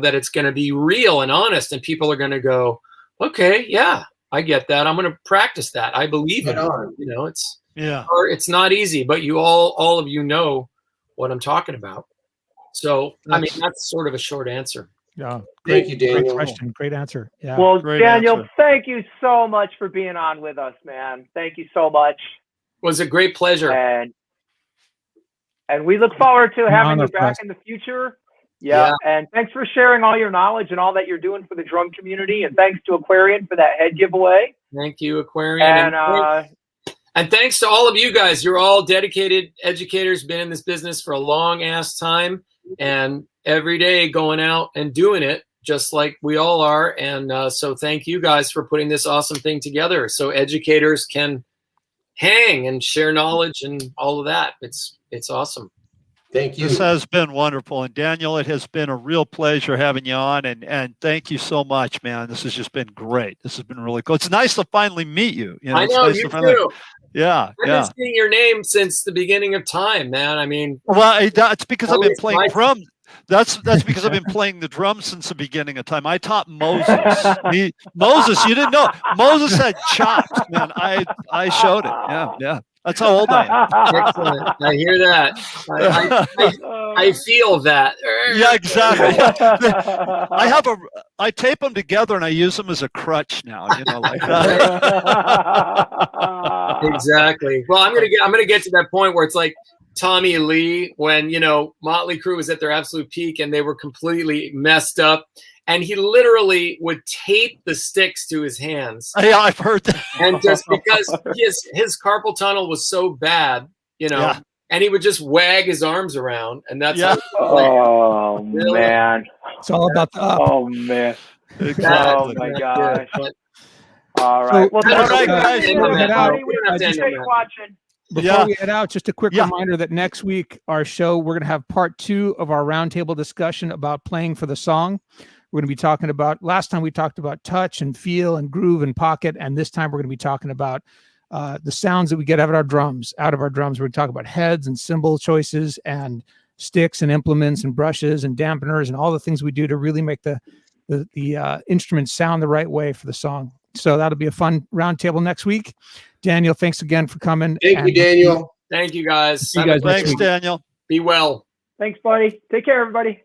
that it's going to be real and honest, and people are going to go, okay, yeah, I get that. I'm going to practice that. I believe in it. It's not easy, but all of you know what I'm talking about. So, that's sort of a short answer. Yeah. Thank you, Daniel. Great question. Great answer. Yeah. Well, Great Daniel, answer. Thank you so much for being on with us, man. Thank you so much. It was a great pleasure. And we look forward to having you back in the future. Yeah. And thanks for sharing all your knowledge and all that you're doing for the drum community. And thanks to Aquarian for that head giveaway. Thank you, Aquarian. And thanks to all of you guys. You're all dedicated educators, been in this business for a long ass time, and every day going out and doing it just like we all are. And so thank you guys for putting this awesome thing together so educators can hang and share knowledge and all of that. It's awesome. Thank you. This has been wonderful. And Daniel, it has been a real pleasure having you on. And thank you so much, man. This has just been great. This has been really cool. It's nice to finally meet you. I know, you too. Yeah. I've been seeing your name since the beginning of time, man. I mean, well, it's because I've been playing drum. That's because I've been playing the drums since the beginning of time. I taught Moses. Moses, you didn't know. Moses had chops, man. I showed it. Yeah. That's how old I am. Excellent. I hear that. I feel that. Yeah, exactly. I tape them together and I use them as a crutch now, like that. Exactly. Well, I'm gonna get to that point where it's like Tommy Lee, when Motley Crue was at their absolute peak and they were completely messed up, and he literally would tape the sticks to his hands. Yeah, I've heard that. And just because his carpal tunnel was so bad, and he would just wag his arms around, and that's how man, it's all about the up. Oh man, exactly. Oh my gosh. All right, well, all right, guys. Watching. Before we head out, just a quick reminder that next week, our show, we're going to have part 2 of our roundtable discussion about playing for the song. We're going to be talking about, last time we talked about touch and feel and groove and pocket. And this time we're going to be talking about the sounds that we get out of our drums. We're going to talk about heads and cymbal choices and sticks and implements and brushes and dampeners and all the things we do to really make the instruments sound the right way for the song. So that'll be a fun roundtable next week. Daniel, thanks again for coming. Thank you, Daniel. Thank you, guys. Thanks, Daniel. Be well. Thanks, buddy. Take care, everybody.